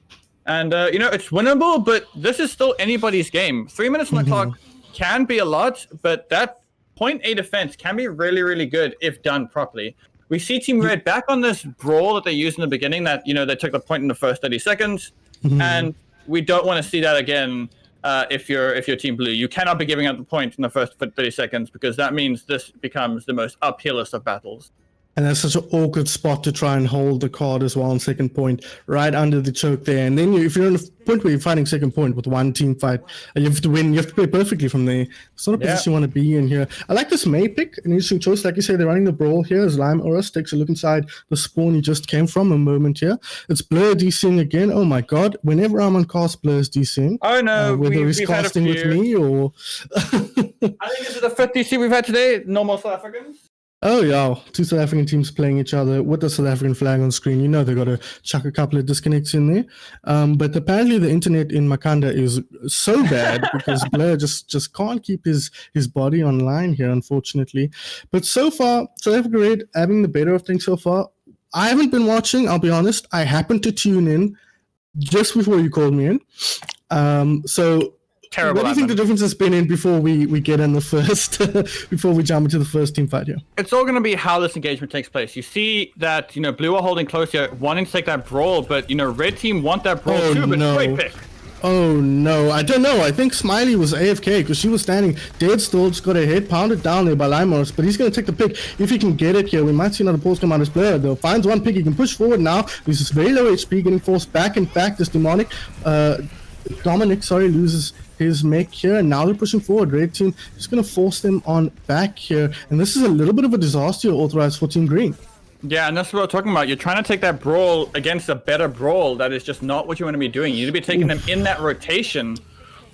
And, it's winnable, but this is still anybody's game. 3 minutes on the clock can be a lot, but that 0.8 defense can be really, really good if done properly. We see Team Red back on this brawl that they used in the beginning that, they took the point in the first 30 seconds. And we don't want to see that again if you're Team Blue. You cannot be giving up the point in the first 30 seconds, because that means this becomes the most uphillest of battles. And that's such an awkward spot to try and hold the card as well on second point, right under the choke there. And then if you're in a point where you're fighting second point with one team fight, and you have to win, you have to play perfectly from there. It's not a position you want to be in here. I like this May pick, an interesting choice. Like you say, they're running the brawl here as Lime Oros takes a look inside the spawn he just came from a moment here. It's Blur DCing again. Oh my god, whenever I'm on cast, Blur's DCing. Oh no, whether he's casting with me or... I think this is the 5th DC we've had today, normal South Africans. Oh yeah, two South African teams playing each other with the South African flag on screen. You know they've got to chuck a couple of disconnects in there. But apparently the internet in Makanda is so bad because Blair just can't keep his body online here, unfortunately. But so far, South Africa Red having the better of things so far. I haven't been watching, I'll be honest. I happened to tune in just before you called me in. Terrible. What do you think the difference has been in before we get in the first, before we jump into the first team fight here? It's all going to be how this engagement takes place. You see that, Blue are holding close here, wanting to take that brawl, but, Red Team want that brawl too, but great pick. Oh no, I don't know. I think Smiley was AFK because she was standing dead still, just got her head pounded down there by Limos, but he's going to take the pick if he can get it here. We might see another pulse come out as player though. Finds one pick, he can push forward now. This is very low HP, getting forced back. In fact, this Dominic loses his mech here, and now they're pushing forward. Red Team just going to force them on back here, and this is a little bit of a disaster authorized for Team Green. Yeah, and that's what we're talking about. You're trying to take that brawl against a better brawl. That is just not what you want to be doing. You need to be taking them in that rotation,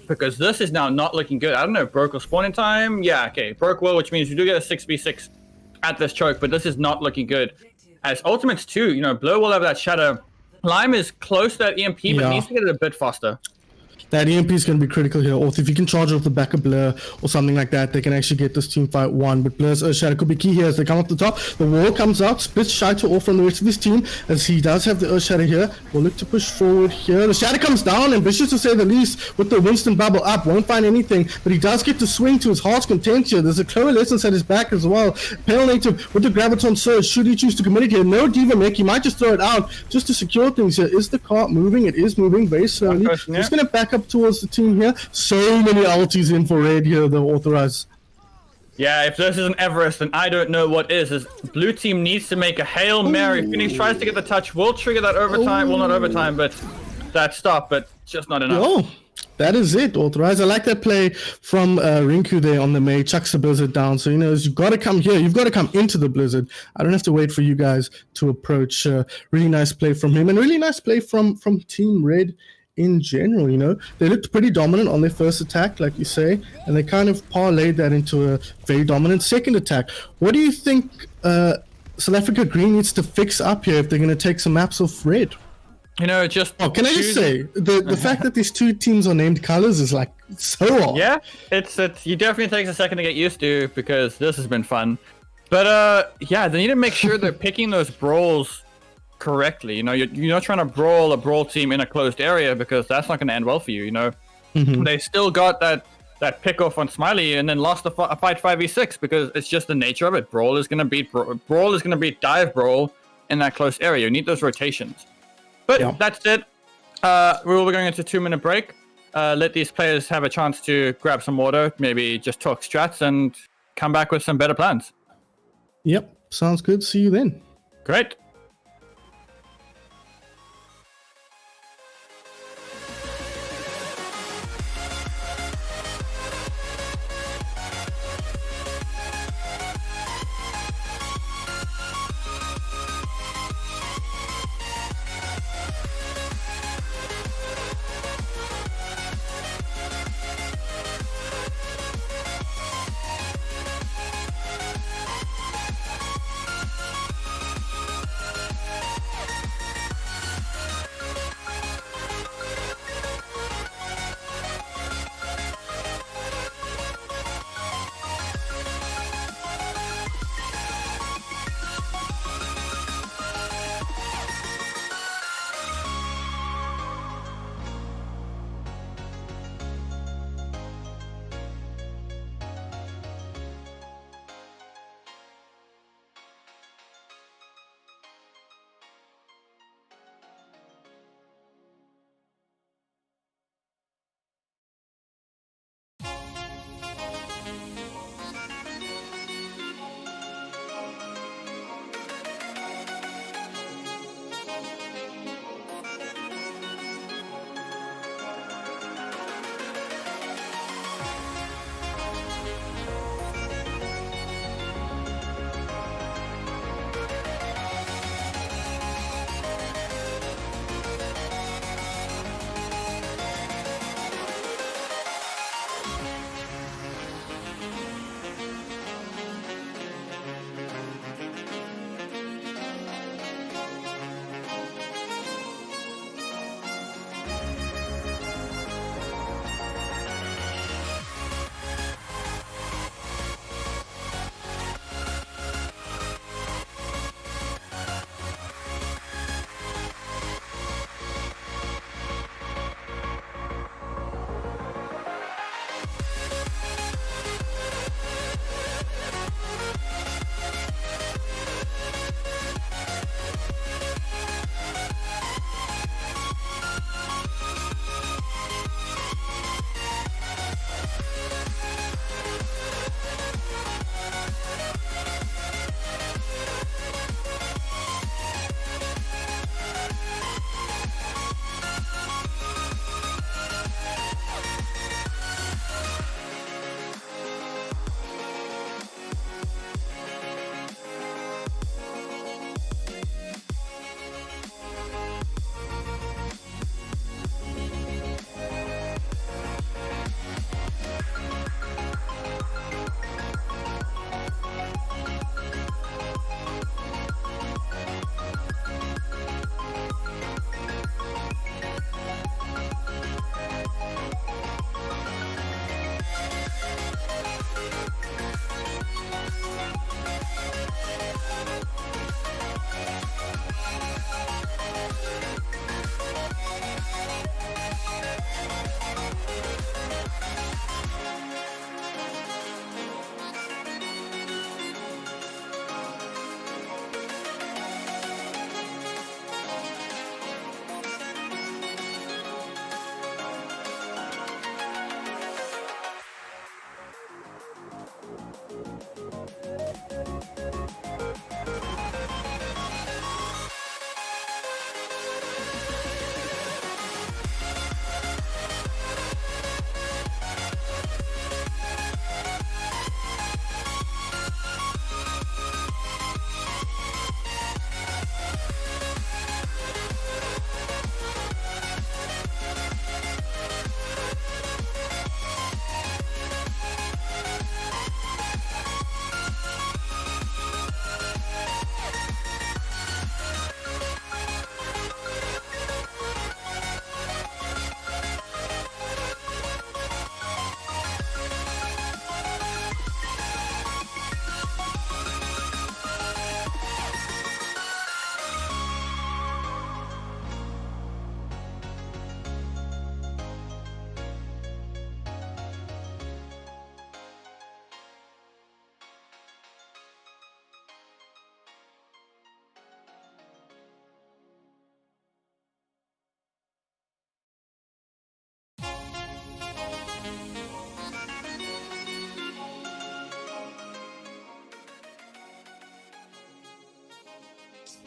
because this is now not looking good. I don't know if Broke will spawn in time. Yeah, okay, Broke will, which means you do get a 6v6 at this choke, but this is not looking good. As ultimates too, Blur will have that shadow. Lime is close to that EMP, but needs to get it a bit faster. That EMP is going to be critical here. Or if you can charge off the back of Blur or something like that, they can actually get this team fight won. But Blur's Earthshatter could be key here as they come up the top. The wall comes out, splits Shaito off from the rest of this team as he does have the Earthshatter here. We'll look to push forward here. The Shatter comes down, ambitious to say the least, with the Winston bubble up. Won't find anything, but he does get to swing to his heart's content here. There's a Coalescence at his back as well. Pale Native with the Graviton Surge. Should he choose to commit it here? No Diva mech. He might just throw it out just to secure things here. Is the cart moving? It is moving very slowly. Just going to back up towards the team here. So many ultis in for Red here, the authorized. Yeah, if this isn't Everest, then I don't know what is. This blue team needs to make a Hail Mary. Phoenix tries to get the touch, will trigger that overtime. Well, not overtime, but that stop, but just not enough. Oh, that is it, Authorize. I like that play from Rinku there on the May. Chucks the blizzard down. So, you've got to come here. You've got to come into the blizzard. I don't have to wait for you guys to approach. Really nice play from him, and really nice play from Team Red in general. They looked pretty dominant on their first attack, like you say, and they kind of parlayed that into a very dominant second attack. What do you think South Africa Green needs to fix up here if they're going to take some maps off Red? Can I just say the fact that these two teams are named colors is like so odd. Yeah, it's you definitely takes a second to get used to because this has been fun. But yeah, they need to make sure they're picking those brawls correctly. You're not trying to brawl a brawl team in a closed area because that's not going to end well for you. They still got that pick off on Smiley and then lost a fight 5v6 because it's just the nature of it. Brawl is going to beat brawl is going to beat dive brawl in that close area. You need those rotations. But that's it. We will be going into a 2-minute break. Let these players have a chance to grab some water, maybe just talk strats and come back with some better plans. Yep, sounds good. See you then. Great.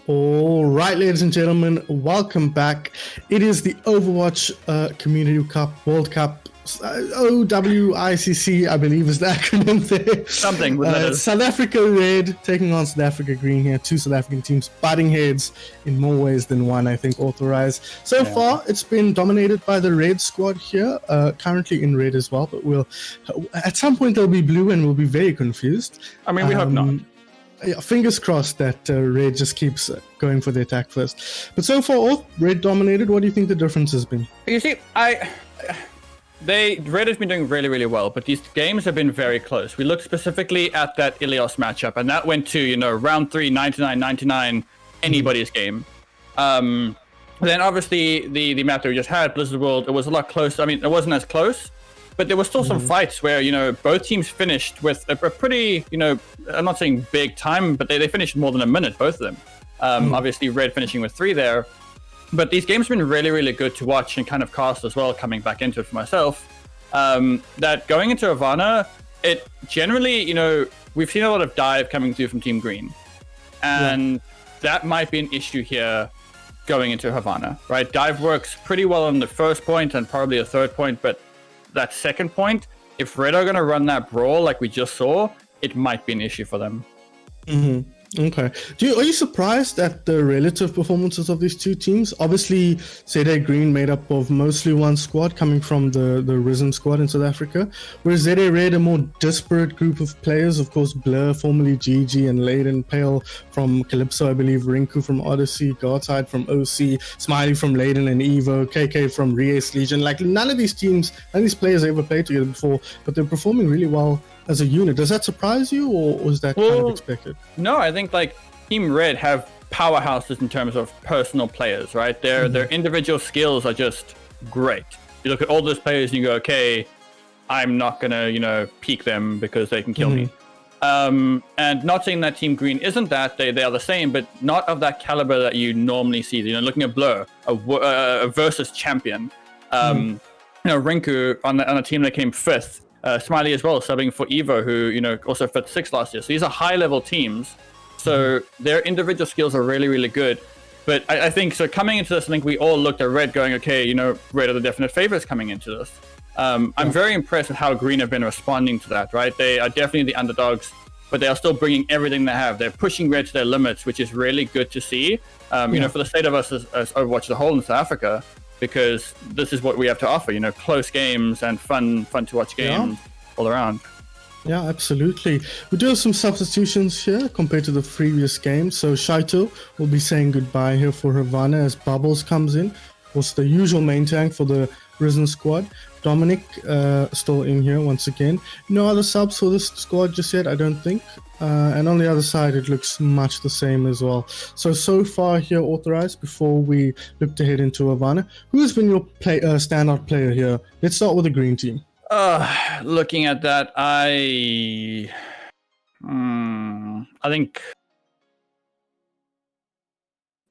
All right, ladies and gentlemen, welcome back. It is the Overwatch Community Cup, World Cup, OWICC, I believe is the acronym there. Something with letters. South Africa Red taking on South Africa Green here. Two South African teams butting heads in more ways than one, I think, authorized. So far, it's been dominated by the Red squad here, currently in Red as well, but at some point they'll be blue and we'll be very confused. I mean, we hope not. Yeah, fingers crossed that Red just keeps going for the attack first. But so far, all Red dominated. What do you think the difference has been? You see, Red has been doing really, really well, but these games have been very close. We look specifically at that Ilios matchup, and that went to, round 3, 99-99, anybody's game. Then obviously the map that we just had, Blizzard World, it was a lot closer. I mean, it wasn't as close, but there were still some fights where, both teams finished with a pretty, I'm not saying big time, but they finished more than a minute, both of them. Obviously, Red finishing with 3 there. But these games have been really, really good to watch and kind of cast as well, coming back into it for myself. That going into Havana, it generally, we've seen a lot of dive coming through from Team Green. And that might be an issue here going into Havana, right? Dive works pretty well on the first point and probably a third point, but that second point, if Red are going to run that brawl like we just saw, it might be an issue for them. Okay. Are you surprised at the relative performances of these two teams? Obviously, ZA Green made up of mostly one squad coming from the Risen squad in South Africa, whereas ZA Red a more disparate group of players. Of course, Blur, formerly GG, and Layden, Pale from Calypso, I believe, Rinku from Odyssey, Godside from OC, Smiley from Layden and Evo, KK from Ries Legion. Like, none of these players ever played together before, but they're performing really well as a unit. Does that surprise you, or was that kind of expected? No, I think Team Red have powerhouses in terms of personal players, right? Their individual skills are just great. You look at all those players and you go, okay, I'm not gonna, peak them because they can kill me. And not saying that Team Green isn't that, they are the same, but not of that caliber that you normally see. Looking at Blur, a versus champion, Rinku on a team that came 5th. Smiley as well, subbing for Evo, who, also fit 6th last year. So these are high-level teams. So their individual skills are really, really good. But I think, so coming into this, I think we all looked at Red going, okay, Red are the definite favorites coming into this. I'm very impressed with how Green have been responding to that, right? They are definitely the underdogs, but they are still bringing everything they have. They're pushing Red to their limits, which is really good to see, for the state of us as Overwatch as a whole in South Africa. Because this is what we have to offer, close games and fun to watch games all around. Yeah, absolutely. We do have some substitutions here compared to the previous game. So Shaito will be saying goodbye here for Havana as Bubbles comes in. Also the usual main tank for the Risen squad. Dominic still in here once again. No other subs for this squad just yet, I don't think. And on the other side, it looks much the same as well. So far here, authorized, before we look to head into Havana. Who has been your standout player here? Let's start with the green team. Looking at that, I think...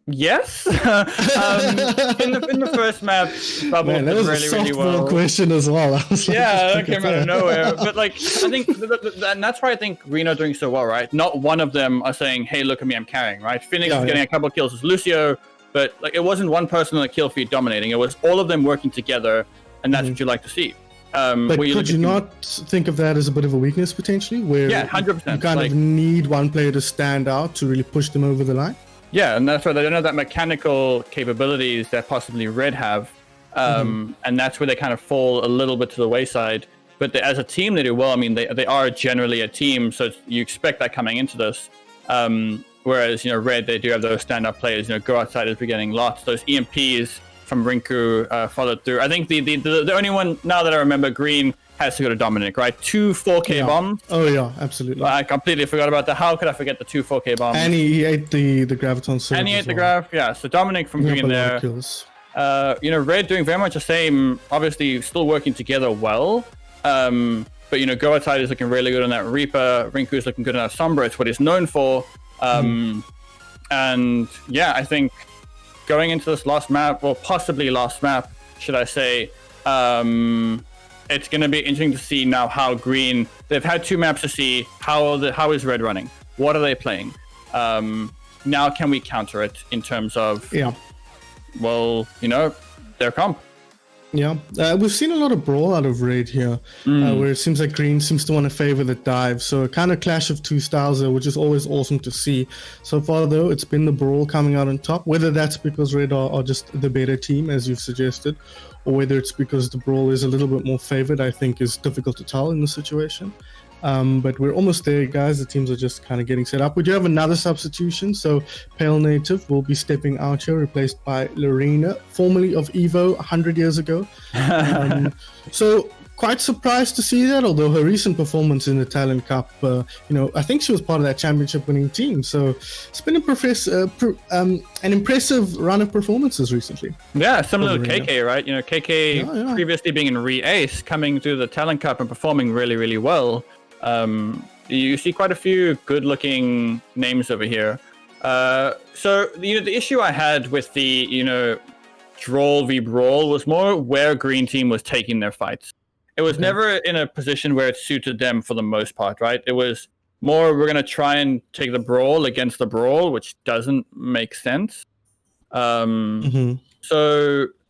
Yes. In the first map, Bubble did really, really well. Question as well. That came out of nowhere. But I think, and that's why I think Green are doing so well, right? Not one of them are saying, "Hey, look at me, I'm carrying." Right? Phoenix is getting a couple of kills with Lucio, but it wasn't one person on the kill feed dominating. It was all of them working together, and that's what you like to see. But could you not think of that as a bit of a weakness potentially, where 100%. you kind of need one player to stand out to really push them over the line? Yeah, and that's why they don't have that mechanical capabilities that possibly Red have. And that's where they kind of fall a little bit to the wayside. But as a team, they do well. I mean, they are generally a team, so you expect that coming into this. Whereas, Red, they do have those stand-up players. Go outside is beginning lots. Those EMPs from Rinku followed through. I think the only one, now that I remember, Green has to go to Dominic, right? 2 4K bombs. Oh, yeah, absolutely. I completely forgot about that. How could I forget the 2 4K bombs? And he ate the Graviton surge. And he ate the Grav, yeah. So Dominic from Green there. Kills. Red doing very much the same, obviously still working together well. But, Go Outside is looking really good on that Reaper. Rinku is looking good on that Sombra. It's what he's known for. And, yeah, I think going into this last map, or possibly last map, should I say, it's going to be interesting to see now how Green... They've had 2 maps to see how is Red running. What are they playing? now can we counter it in terms of, Yeah. well, their comp? Yeah, we've seen a lot of brawl out of Raid here, where it seems like Green seems to want to favor the dive. So a kind of clash of two styles there, which is always awesome to see. So far, though, it's been the brawl coming out on top. Whether that's because Red are just the better team, as you've suggested, or whether it's because the brawl is a little bit more favored, I think is difficult to tell in the situation. But we're almost there, guys. The teams are just kind of getting set up. We do have another substitution. So Pale Native will be stepping out here, replaced by Lorena, formerly of Evo 100 years ago. So quite surprised to see that, although her recent performance in the Talent Cup, I think she was part of that championship winning team. So it's been an impressive run of performances recently. Yeah, similar to KK, right? KK previously being in Re-Ace, coming through the Talent Cup and performing really, really well. You see quite a few good-looking names over here. So the issue I had with the Drawl v Brawl was more where Green Team was taking their fights. It was never in a position where it suited them for the most part, right? It was more we're going to try and take the Brawl against the Brawl, which doesn't make sense. So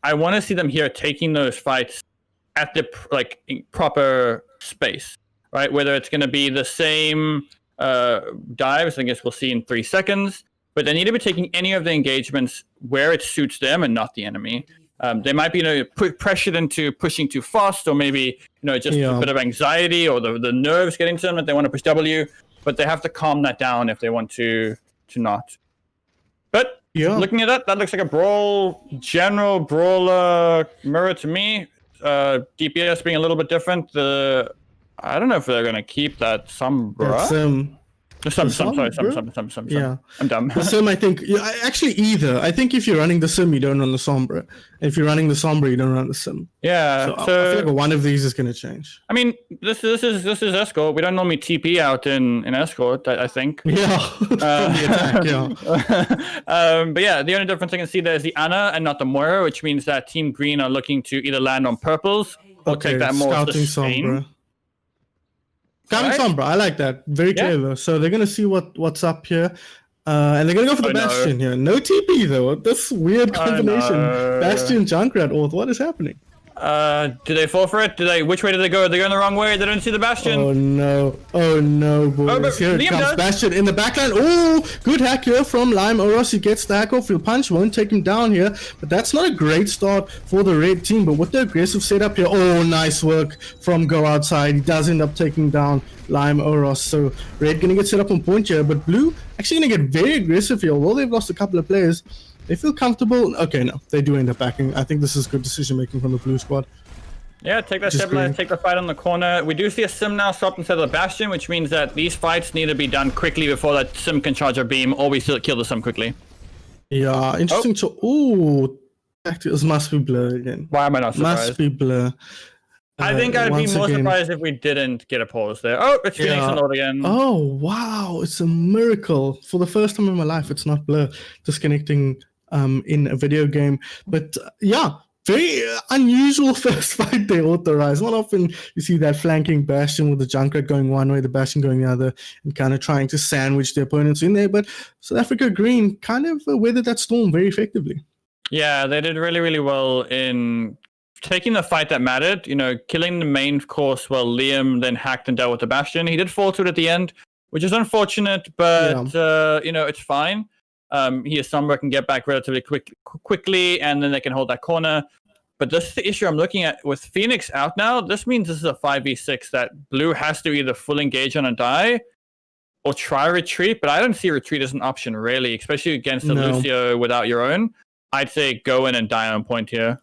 I want to see them here taking those fights at the proper space. Right, whether it's going to be the same dives, I guess we'll see in 3 seconds. But they need to be taking any of the engagements where it suits them and not the enemy. They might be pressured into pushing too fast, or maybe just a bit of anxiety, or the nerves getting to them that they want to push W. But they have to calm that down if they want to not. But looking at that looks like a general brawler mirror to me. DPS being a little bit different. I don't know if they're going to keep that Sombra. Some. Yeah. I'm dumb. The Sim, I think, actually either. I think if you're running the Sim, you don't run the Sombra. If you're running the Sombra, you don't run the Sim. Yeah. So I feel like one of these is going to change. I mean, this is Escort. We don't normally TP out in Escort, I think. Yeah. From the attack, yeah. But yeah, the only difference I can see there is the Ana and not the Moira, which means that Team Green are looking to either land on purples or take that more scouting sustain. Sombra. Scouting Sombra, I like that. Very clever. So they're gonna see what's up here, and they're gonna go for the Bastion here. No TP though. This weird combination. Bastion, Junkrat, Orth. What is happening? Do they fall for it? Which way did they go? They're going the wrong way. They don't see the Bastion. Oh no, boys. Here it comes. Bastion in the backline. Oh, good hack here from Lime Oros. He gets the hack off. He'll punch, won't take him down here. But that's not a great start for the red team. But with the aggressive setup here, nice work from Go Outside. He does end up taking down Lime Oros. So red gonna get set up on point here. But blue actually gonna get very aggressive here. Although they've lost a couple of players, they feel comfortable. Okay, no, they do end up backing. I think this is good decision making from the blue squad. Yeah, take that stabilize, take the fight on the corner. We do see a Sim now swapped instead of the Bastion, which means that these fights need to be done quickly before that Sim can charge a beam, or we still kill the Sim quickly. Yeah, interesting. Tactics must be Blur again. Why am I not surprised? Must be Blur. I think I'd be more surprised if we didn't get a pause there. Oh, it's Phoenix and Lord again. Oh, wow. It's a miracle. For the first time in my life, it's not Blur disconnecting in a video game. But very unusual first fight they authorize. Not often you see that flanking Bastion with the Junkrat going one way, the Bastion going the other, and kind of trying to sandwich the opponents in there. But South Africa Green kind of weathered that storm very effectively. Yeah, they did really, really well in taking the fight that mattered, killing the main course while Liam then hacked and dealt with the Bastion. He did fall to it at the end, which is unfortunate, but it's fine. He is Sombra can get back relatively quickly, and then they can hold that corner. But this is the issue I'm looking at with Phoenix out now. This means this is a 5v6 that blue has to either full engage on a die or try retreat, but I don't see retreat as an option really, especially against the Lucio without your own. I'd say go in and die on point here.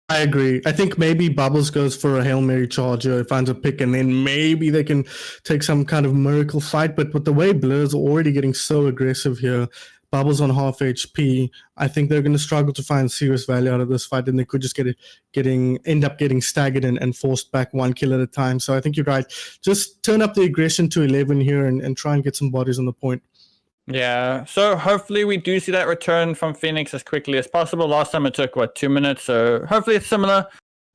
I agree. I think maybe Bubbles goes for a Hail Mary charger, finds a pick, and then maybe they can take some kind of miracle fight. But with the way Blur's already getting so aggressive here, Bubbles on half HP, I think they're going to struggle to find serious value out of this fight, and they could just end up getting staggered and forced back one kill at a time. So I think you're right. Just turn up the aggression to 11 here and try and get some bodies on the point. Yeah, so hopefully we do see that return from Phoenix as quickly as possible. Last time it took, 2 minutes? So hopefully it's similar.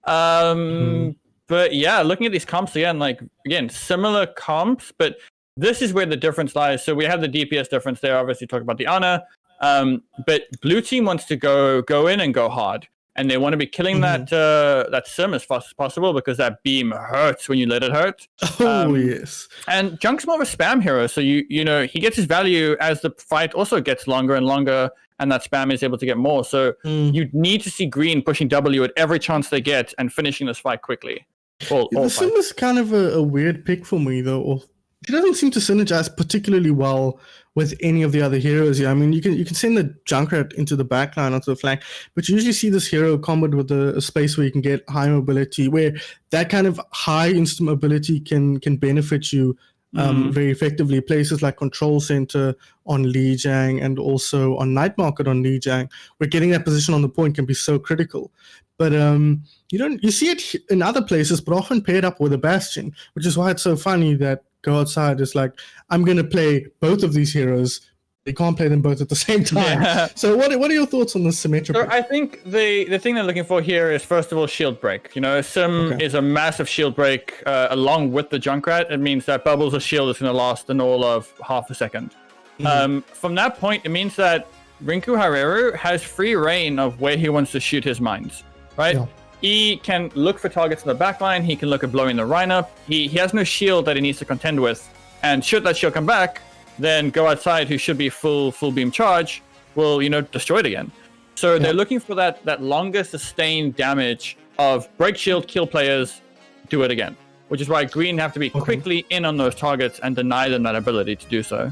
But yeah, looking at these comps again, similar comps, but this is where the difference lies. So we have the DPS difference there. Obviously, talk about the Ana, but blue team wants to go in and go hard, and they want to be killing that sim as fast as possible because that beam hurts when you let it hurt. Oh yes. And Junk's more of a spam hero, so you know he gets his value as the fight also gets longer and longer, and that spam is able to get more. So you need to see green pushing W at every chance they get and finishing this fight quickly. The sim is kind of a weird pick for me though. He doesn't seem to synergize particularly well with any of the other heroes here. I mean, you can send the Junkrat into the backline onto the flank, but you usually see this hero comboed with a space where you can get high mobility, where that kind of high instant mobility can benefit you very effectively. Places like Control Center on Lijiang and also on Night Market on Lijiang, where getting that position on the point can be so critical. But you see it in other places, but often paired up with a Bastion, which is why it's so funny that Go Outside is like, I'm going to play both of these heroes. You can't play them both at the same time. Yeah. So what are your thoughts on this symmetric? So I think the thing they're looking for here is, first of all, shield break. You know, Sim is a massive shield break along with the Junkrat. It means that Bubbles' of shield is going to last an all of half a second. From that point, it means that Rinku Hareru has free reign of where he wants to shoot his mines, right? Yeah. He can look for targets in the backline. He can look at blowing the Rhine up. He has no shield that he needs to contend with. And should that shield come back, then Go Outside, who should be full beam charge, will, you know, destroy it again. So they're looking for that longer sustained damage of break shield, kill players, do it again. Which is why green have to be quickly in on those targets and deny them that ability to do so.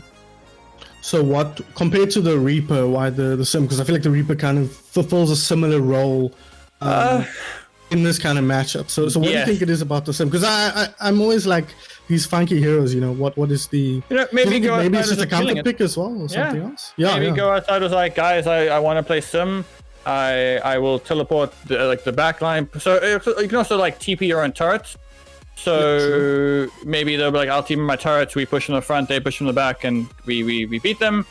So what, compared to the Reaper, why the Sim? Because I feel like the Reaper kind of fulfills a similar role in this kind of matchup. So what do you think it is about the Sim? Because I'm always like, these funky heroes, you know, what is the... You know, maybe it's just a counter pick as well, or something else? Yeah, maybe Go Outside was like, guys, I want to play Sim. I will teleport the back line. So you can also like TP your own turrets. So maybe they'll be like, I'll team my turrets, we push from the front, they push from the back, and we beat them.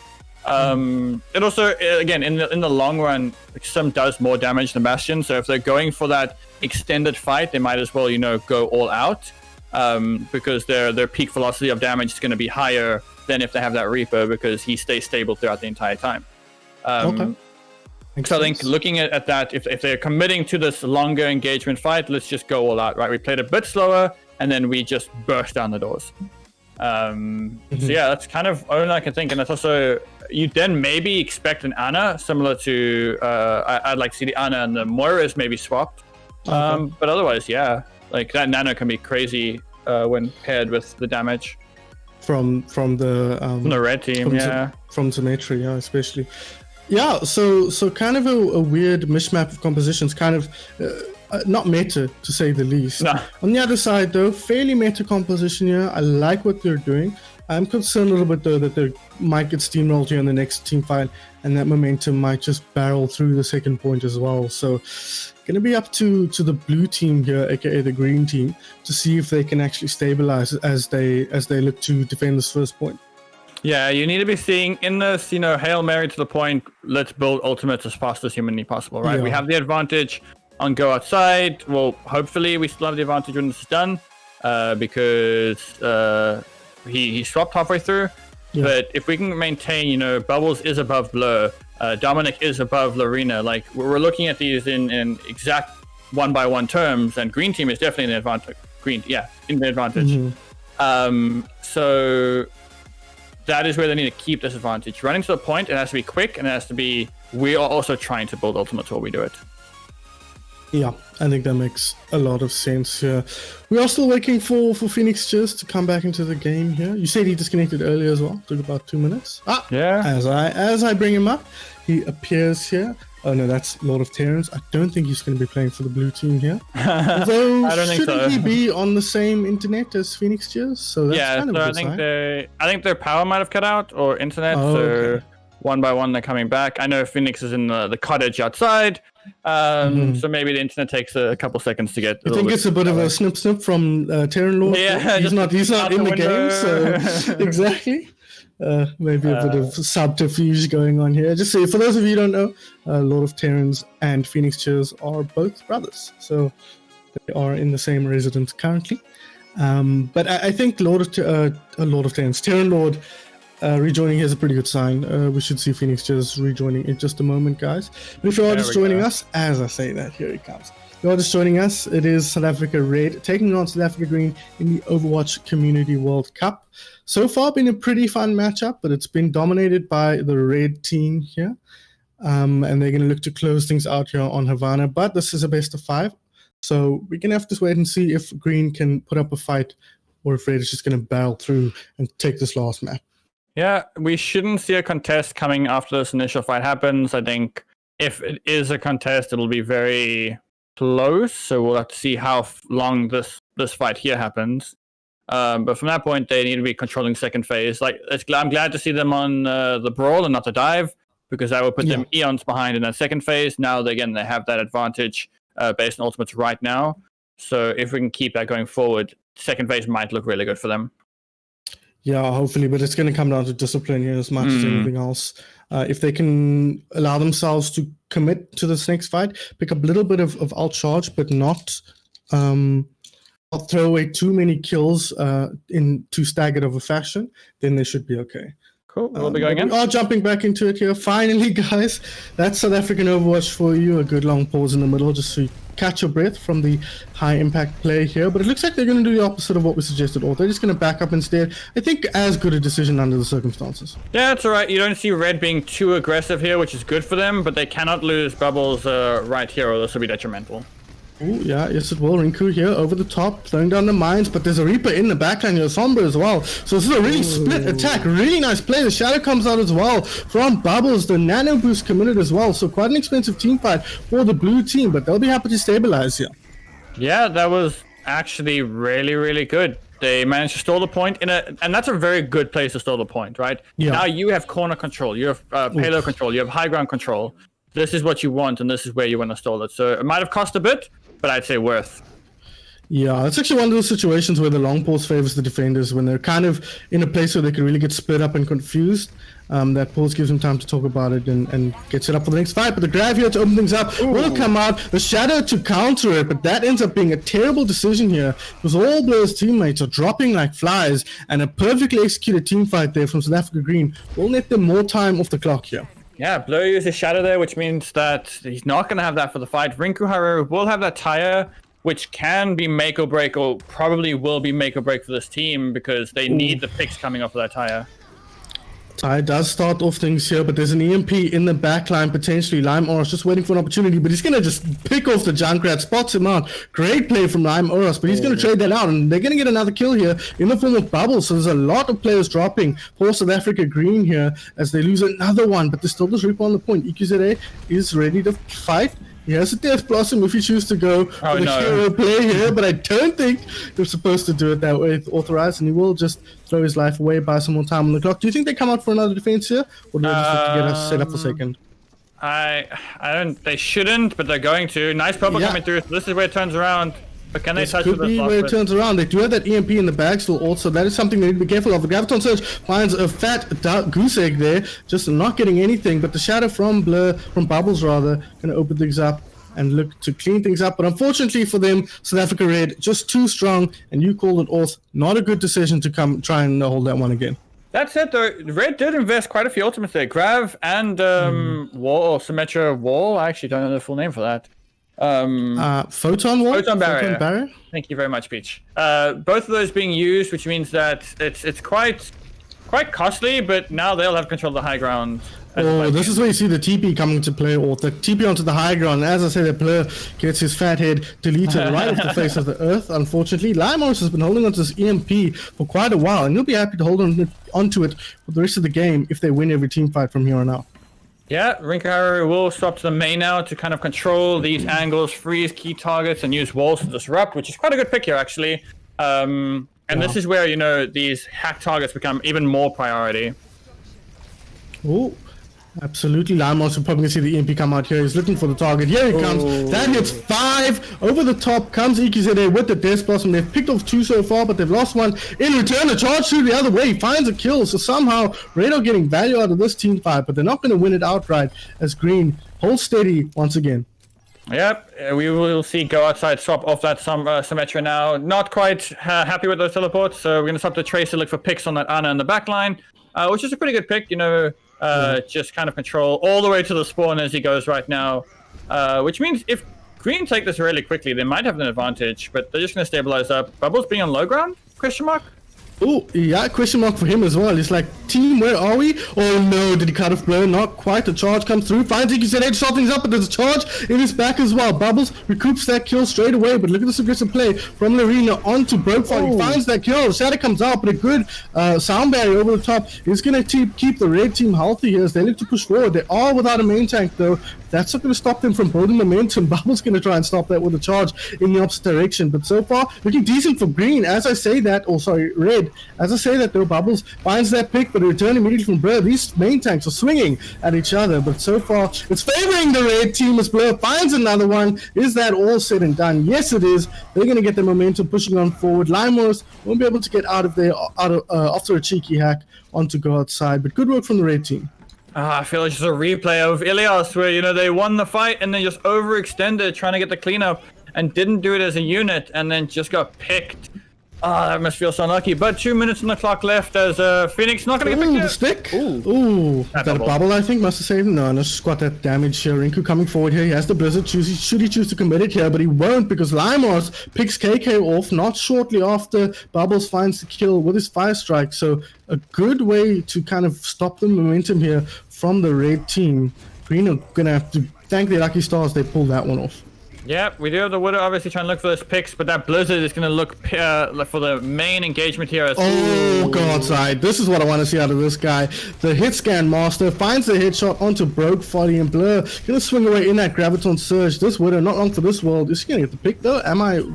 It also, again, in the long run, Sim does more damage than Bastion. So if they're going for that extended fight, they might as well, you know, go all out. Because their peak velocity of damage is going to be higher than if they have that Reaper, because he stays stable throughout the entire time. So I think looking at that, if they're committing to this longer engagement fight, let's just go all out, right? We played a bit slower, and then we just burst down the doors. So yeah, that's kind of all I can think. And that's also, you then maybe expect an Ana, similar to, I'd like to see the Ana and the Moiras maybe swapped. But otherwise, yeah. Like that nano can be crazy when paired with the damage from the red team, from Symmetry, especially. Yeah, so kind of a weird mishmash of compositions, kind of not meta to say the least. No. On the other side, though, fairly meta composition here. I like what they're doing. I'm concerned a little bit though that they might get steamrolled here in the next team fight, and that momentum might just barrel through the second point as well. So going to be up to the blue team here, aka the green team, to see if they can actually stabilize as they look to defend this first point. Yeah, you need to be seeing in this, you know, Hail Mary to the point, let's build ultimates as fast as humanly possible, right? We have the advantage on Go Outside. Well, hopefully we still have the advantage when this is done, because he swapped halfway through. But if we can maintain, you know, Bubbles is above Blur, Dominic is above Lorena, like we're looking at these in exact 1-by-1 terms, and green team is definitely in the advantage. In the advantage. So that is where they need to keep this advantage. Running to the point, it has to be quick, and it has to be, we are also trying to build ultimates while we do it. Yeah, I think that makes a lot of sense here. We are still waiting for Phoenix just to come back into the game here. You said he disconnected earlier as well. Took about 2 minutes. As I bring him up, he appears here. Oh no, that's Lord of Terrans. I don't think he's going to be playing for the blue team here. Although, I don't think shouldn't he be on the same internet as Phoenix Cheers? So that's kind of a good sign. I think their power might have cut out, or internet. So 1-by-1 they're coming back. I know Phoenix is in the cottage outside. So maybe the internet takes a couple seconds to get. I think it's a bit of a snip from Terran Lord. Yeah, he's not in the game, so exactly. Maybe a bit of subterfuge going on here. Just say, for those of you who don't know, Lord of Terrans and Phoenix Cheers are both brothers, so they are in the same residence currently. But I think Lord of Tens, Terran Lord, rejoining here is a pretty good sign. We should see Phoenix just rejoining in just a moment, guys. But if you are just joining us, as I say that, here it comes. If you are just joining us, it is South Africa Red taking on South Africa Green in the Overwatch Community World Cup. So far, been a pretty fun matchup, but it's been dominated by the Red team here. And they're going to look to close things out here on Havana. But this is a best of 5. So we're going to have to wait and see if Green can put up a fight or if Red is just going to barrel through and take this last map. Yeah, we shouldn't see a contest coming after this initial fight happens. I think if it is a contest, it'll be very close. So we'll have to see how long this fight here happens. But from that point, they need to be controlling second phase. I'm glad to see them on the brawl and not the dive, because that would put them eons behind in that second phase. Now, they have that advantage based on ultimates right now. So if we can keep that going forward, second phase might look really good for them. Yeah, hopefully, but it's going to come down to discipline here as much as anything else. If they can allow themselves to commit to this next fight, pick up a little bit of outcharge, but not throw away too many kills in too staggered of a fashion, then they should be okay. Cool. We'll be going in. We are jumping back into it here. Finally, guys, that's South African Overwatch for you. A good long pause in the middle just to catch your breath from the high impact play here. But it looks like they're going to do the opposite of what we suggested. Or they're just going to back up instead. I think as good a decision under the circumstances. Yeah, it's all right. You don't see Red being too aggressive here, which is good for them. But they cannot lose Bubbles right here, or this will be detrimental. Ooh, yeah, yes it will. Rinku here over the top, throwing down the mines, but there's a Reaper in the backline here, Sombra as well. So this is a really split attack, really nice play. The Shadow comes out as well from Bubbles, the Nano Boost committed as well. So quite an expensive team fight for the blue team, but they'll be happy to stabilize here. Yeah, that was actually really, really good. They managed to stall the point and that's a very good place to stall the point, right? Yeah. Now you have corner control, you have payload control, you have high ground control. This is what you want, and this is where you want to stall it. So it might have cost a bit, but I'd say worth. Yeah, it's actually one of those situations where the long pause favors the defenders when they're kind of in a place where they can really get split up and confused. That pause gives them time to talk about it and get set up for the next fight. But the grab here to open things up will come out. The Shadow to counter it, but that ends up being a terrible decision here because all Blur's teammates are dropping like flies, and a perfectly executed team fight there from South Africa Green will net them more time off the clock here. Yeah, Blur uses Shadow there, which means that he's not going to have that for the fight. Rinku Haru will have that tire, which can be make or break, or probably will be make or break for this team because they need the picks coming off of that tire. Ty does start off things here, but there's an EMP in the backline potentially. Lime Oros just waiting for an opportunity, but he's going to just pick off the Junkrat, spots him out. Great play from Lime Oros, but he's going to trade that out, and they're going to get another kill here in the form of Bubbles. So there's a lot of players dropping for South Africa Green here as they lose another one, but there's still this Reaper on the point. EQZA is ready to fight. He has a Death Blossom if he chooses to go for the hero play here, but I don't think they're supposed to do it that way. It's authorized, and he will just throw his life away, buy some more time on the clock. Do you think they come out for another defense here, or do they just have to get us set up for second? I don't. They shouldn't, but they're going to. Nice purple coming through. This is where it turns around. But can they touch with this? Could be where it turns around. They do have that EMP in the bag still also. That is something they need to be careful of. The Graviton Surge finds a fat goose egg there, just not getting anything. But the Shadow from Bubbles rather, going to open things up and look to clean things up. But unfortunately for them, South Africa Red just too strong, and you called it off. Not a good decision to come try and hold that one again. That's it though. Red did invest quite a few ultimates there. Grav and Wall or Symmetra Wall. I actually don't know the full name for that. Photon Wall? Photon Barrier. Thank you very much, Peach. Both of those being used, which means that it's quite costly, but now they'll have control of the high ground. Oh, this is where you see the TP coming to play, or the TP onto the high ground. And as I say, the player gets his fat head deleted right off the face of the earth, unfortunately. Lime Oros has been holding onto this EMP for quite a while, and he'll be happy to hold onto it for the rest of the game if they win every team fight from here on out. Yeah, Rinkaharu will swap to the main now to kind of control these angles, freeze key targets, and use walls to disrupt, which is quite a good pick here, actually. And this is where, these hack targets become even more priority. Oh, absolutely. Lime Oros will probably see the EMP come out here. He's looking for the target. Here he comes. That hits 5. Over the top comes EQZA with the Death Blossom. They've picked off 2 so far, but they've lost 1. In return, a charge through the other way. He finds a kill. So somehow, Red are getting value out of this team fight, but they're not going to win it outright as Green holds steady once again. Yep, we will see go outside, swap off that Symmetra now. Not quite happy with those teleports, so we're going to swap to Tracer, look for picks on that Ana in the back line, which is a pretty good pick, just kind of control all the way to the spawn as he goes right now. Which means if Green take this really quickly, they might have an advantage, but they're just going to stabilize up. Bubbles being on low ground? Question mark? Oh, yeah, question mark for him as well. It's like, team, where are we? Oh no, did he cut off blow? Not quite. The charge comes through. Finds he said headshot things up, but there's a charge in his back as well. Bubbles recoups that kill straight away, but look at this aggressive play from Larina onto Brokefire. He finds that kill. Shadow comes out, but a good sound barrier over the top is going to keep the red team healthy here as they look to push forward. They are without a main tank though. That's not going to stop them from building momentum. Bubbles going to try and stop that with a charge in the opposite direction. But so far, looking decent for Green. As I say that, Red. As I say that though, Bubbles finds that pick, but a return immediately from Blur. These main tanks are swinging at each other. But so far, it's favoring the red team as Blur finds another one. Is that all said and done? Yes, it is. They're going to get the momentum pushing on forward. Limos won't be able to get out of there after a cheeky hack onto go outside. But good work from the red team. I feel like it's just a replay of Ilias where, they won the fight and then just overextended trying to get the cleanup and didn't do it as a unit and then just got picked. That must feel so unlucky. But 2 minutes on the clock left as Phoenix not going to get picked. The stick. Ooh. That a bubble, I think, must have saved him. No, just got that damage here. Rinku coming forward here. He has the Blizzard. Should he choose to commit it here? But he won't because Limos picks KK off not shortly after Bubbles finds the kill with his Fire Strike. So a good way to kind of stop the momentum here from the red team. Green are going to have to thank their lucky stars they pulled that one off. Yeah, we do have the Widow obviously trying to look for those picks, but that Blizzard is going to look for the main engagement here. Oh, go outside. This is what I want to see out of this guy. The hit scan master finds the headshot onto Broke, Folly, and Blur. Going to swing away in that Graviton Surge. This Widow, not long for this world. Is he going to get the pick though?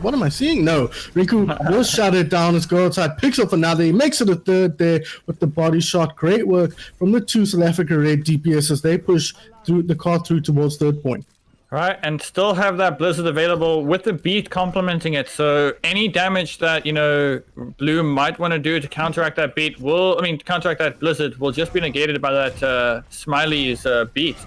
What am I seeing? No. Rinku will shut it down as go outside. Picks up another. He makes it a third there with the body shot. Great work from the two South Africa red DPS as they push through the car through towards third point. Right, and still have that Blizzard available with the beat complementing it. So any damage that, Blue might want to do to counteract that beat counteract that Blizzard will just be negated by that Smiley's beat.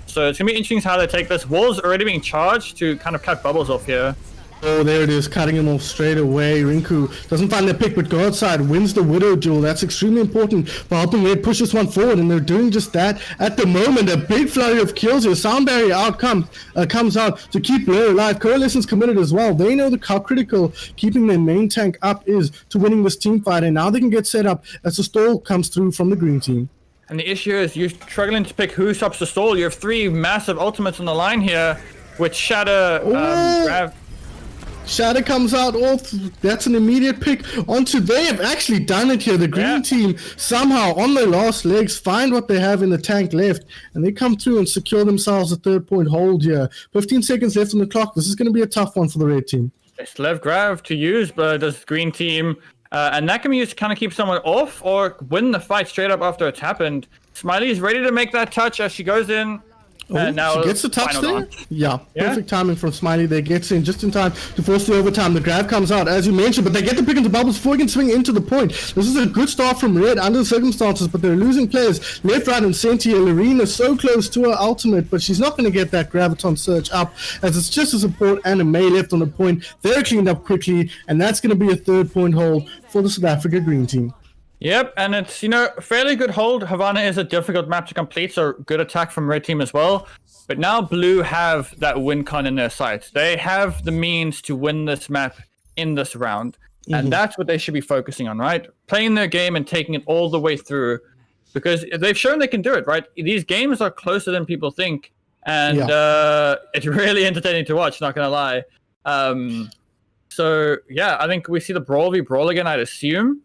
So it's going to be interesting how they take this. Wall's already being charged to kind of cut Bubbles off here. Oh, there it is, cutting him off straight away. Rinku doesn't find the pick, but go outside, wins the Widow duel. That's extremely important for helping Red push this one forward, and they're doing just that at the moment. A big flurry of kills here. Sound barrier comes out to keep Blur alive. Coalescence committed as well. They know how critical keeping their main tank up is to winning this team fight, and now they can get set up as the stall comes through from the green team. And the issue is you're struggling to pick who stops the stall. You have three massive ultimates on the line here, with Shadow, Grav. Shadow comes out off. That's an immediate pick onto. They have actually done it here. The green team somehow on their last legs find what they have in the tank left, and they come through and secure themselves a 3rd-point hold here. 15 seconds left on the clock. This is going to be a tough one for the red team. It's left Grav to use, but this green team, and that can be used to kind of keep someone off or win the fight straight up after it's happened. Smiley is ready to make that touch as she goes in. Now she gets the touch there? Yeah, perfect timing from Smiley there. Gets in just in time to force the overtime. The grab comes out, as you mentioned, but they get the pick into Bubbles before he can swing into the point. This is a good start from Red under the circumstances, but they're losing players left, right, and center here. Larina so close to her ultimate, but she's not going to get that Graviton Surge up, as it's just a support and a May left on the point. They're cleaned up quickly, and that's going to be a 3rd-point hold for the South Africa green team. Yep, and it's, fairly good hold. Havana is a difficult map to complete, so good attack from red team as well. But now Blue have that win con in their sights. They have the means to win this map in this round. And that's what they should be focusing on, right? Playing their game and taking it all the way through. Because they've shown they can do it, right? These games are closer than people think. And it's really entertaining to watch, not going to lie. I think we see the Brawl v Brawl again, I'd assume.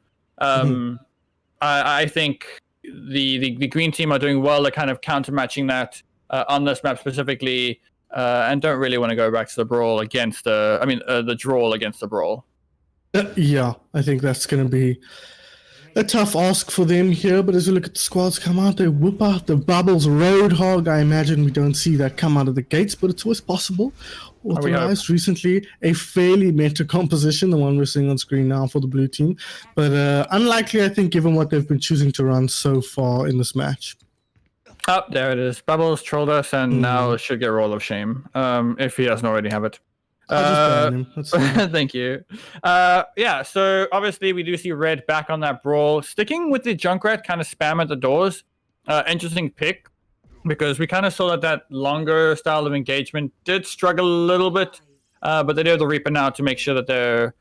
I think the green team are doing well at kind of counter-matching that on this map specifically, and don't really want to go back to the Brawl against the drawl against the Brawl. Yeah, I think that's going to be a tough ask for them here, but as we look at the squads come out, they whoop out the Bubbles Roadhog. I imagine we don't see that come out of the gates, but it's always possible. Authorized recently a fairly meta composition, the one we're seeing on screen now for the blue team, but unlikely, I think, given what they've been choosing to run so far in this match. Oh, there it is. Bubbles trolled us, and now should get roll of shame. If he doesn't already have it. I'll just ban him. That's fine. Thank you. Yeah, so obviously we do see Red back on that brawl. Sticking with the Junkrat kind of spam at the doors. Interesting pick, because we kind of saw that longer style of engagement did struggle a little bit. But they do have the Reaper now to make sure that they're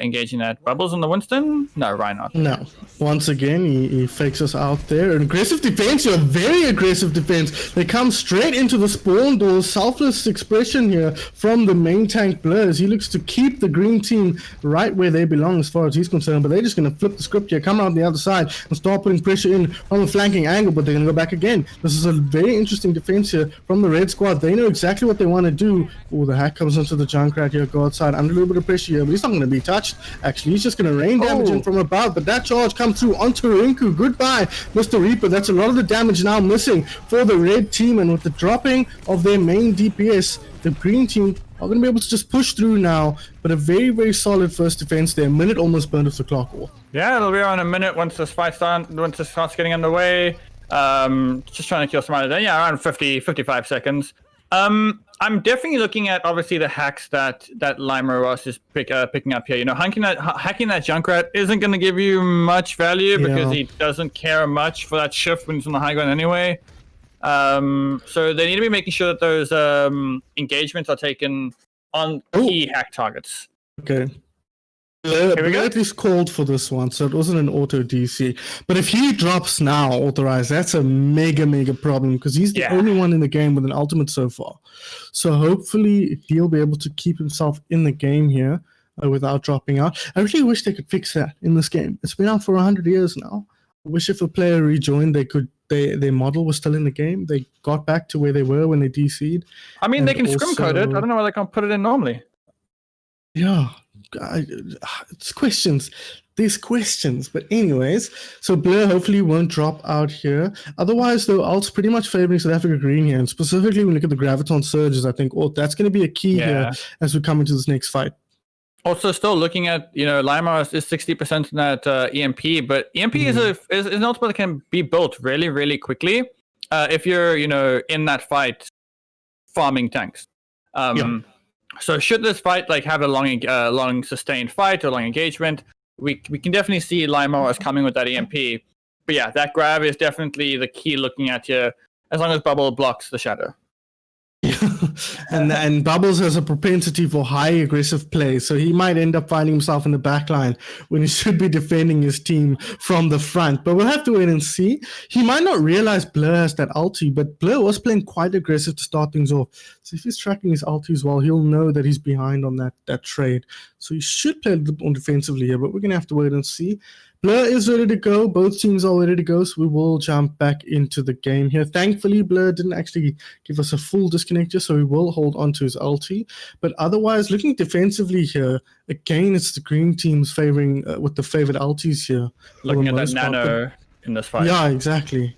engaging that. Bubbles on the Winston? No, Reinhardt. No. Once again, he fakes us out there. An aggressive defense here, very aggressive defense. They come straight into the spawn door. Selfless expression here from the main tank Blurs. He looks to keep the green team right where they belong as far as he's concerned. But they're just going to flip the script here, come around the other side and start putting pressure in on the flanking angle. But they're going to go back again. This is a very interesting defense here from the red squad. They know exactly what they want to do. Oh, the hack comes into the Junkrat here. Go outside under a little bit of pressure here. But he's not going to be touched. Actually, he's just going to rain damage in from above. But that charge comes through onto Rinku. Goodbye, Mr. Reaper. That's a lot of the damage now missing for the red team, and with the dropping of their main DPS, the green team are going to be able to just push through now. But a very, very solid first defense there. A minute almost burned off the clock. Yeah, it'll be around a minute once this fight starts getting underway. Just trying to kill somebody there. Yeah, around 55 seconds. I'm definitely looking at obviously the hacks that Lima Ross is picking up here. You know, hacking that Junkrat isn't going to give you much value because he doesn't care much for that shift when he's on the high ground anyway. So they need to be making sure that those engagements are taken on key hack targets. Okay. At least called for this one, so it wasn't an auto DC. But if he drops now, authorized, that's a mega problem because he's the only one in the game with an ultimate so far. So hopefully he'll be able to keep himself in the game here without dropping out. I really wish they could fix that in this game. It's been out for 100 years now. I wish if a player rejoined, their model was still in the game. They got back to where they were when they DC'd. I mean, they can scrim code it. I don't know why they can't put it in normally. Yeah. It's questions. There's questions. But anyways, so Blur hopefully won't drop out here. Otherwise, though, Alt's pretty much favoring South Africa green here. And specifically, when we look at the Graviton Surges, I think that's going to be a key here as we come into this next fight. Also, still looking at, you know, Lima is 60% in that EMP, but EMP is an ultimate that can be built really, really quickly if you're, you know, in that fight farming tanks. So should this fight like have a long sustained fight or long engagement, we can definitely see Lima as coming with that EMP. But yeah, that grab is definitely the key looking at you, as long as Bubble blocks the shadow. and Bubbles has a propensity for high aggressive play, so he might end up finding himself in the back line when he should be defending his team from the front. But we'll have to wait and see. He might not realize Blur has that ulti, but Blur was playing quite aggressive to start things off. So if he's tracking his ulti as well, he'll know that he's behind on that trade. So he should play a little bit more defensively here, but we're going to have to wait and see. Blur is ready to go. Both teams are ready to go, so we will jump back into the game here. Thankfully, Blur didn't actually give us a full disconnector, so we will hold on to his ulti. But otherwise, looking defensively here, again, it's the green teams favoring with the favored ultis here. Looking at that nano in this fight. Yeah, exactly.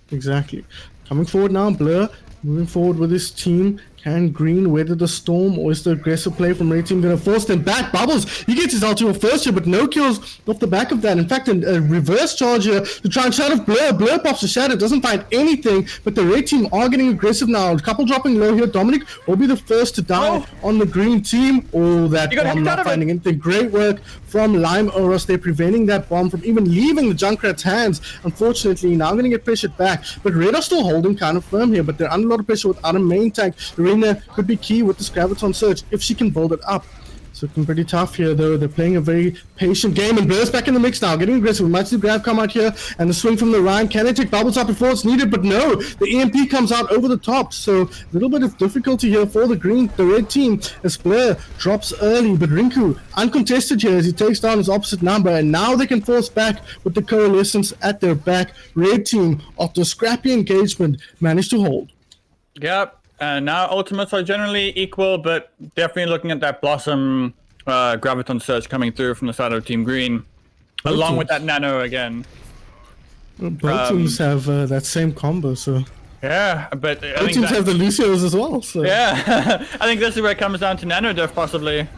Coming forward now, Blur moving forward with his team. Can green weather the storm, or is the aggressive play from red team going to force them back? Bubbles, he gets his ulti off first here, but no kills off the back of that. In fact, a reverse charge here to try and shut off Blur. Blur pops the shadow, doesn't find anything, but the red team are getting aggressive now. A couple dropping low here. Dominic will be the first to die on the green team. Oh, that bomb not finding anything. Great work from Lime Oros. They're preventing that bomb from even leaving the Junkrat's hands. Unfortunately, now going to get pressured back, but red are still holding kind of firm here, but they're under a lot of pressure without a main tank. Arena could be key with this Graviton Surge if she can build it up. So it's been pretty tough here, though. They're playing a very patient game, and Blur's back in the mix now, getting aggressive. We might see the grab come out here, and the swing from the Ryan. Can they take Bubbles out before it's needed? But no, the EMP comes out over the top, so a little bit of difficulty here for the red team as Blur drops early, but Rinku uncontested here as he takes down his opposite number, and now they can force back with the Coalescence at their back. Red team, after scrappy engagement, managed to hold. Yep. Now ultimates are generally equal, but definitely looking at that Blossom Graviton Surge coming through from the side of Team Green, along with that Nano again. Both teams have that same combo, so... Yeah, but both teams have the Lucios as well, so... Yeah, I think this is where it comes down to Nano Def, possibly.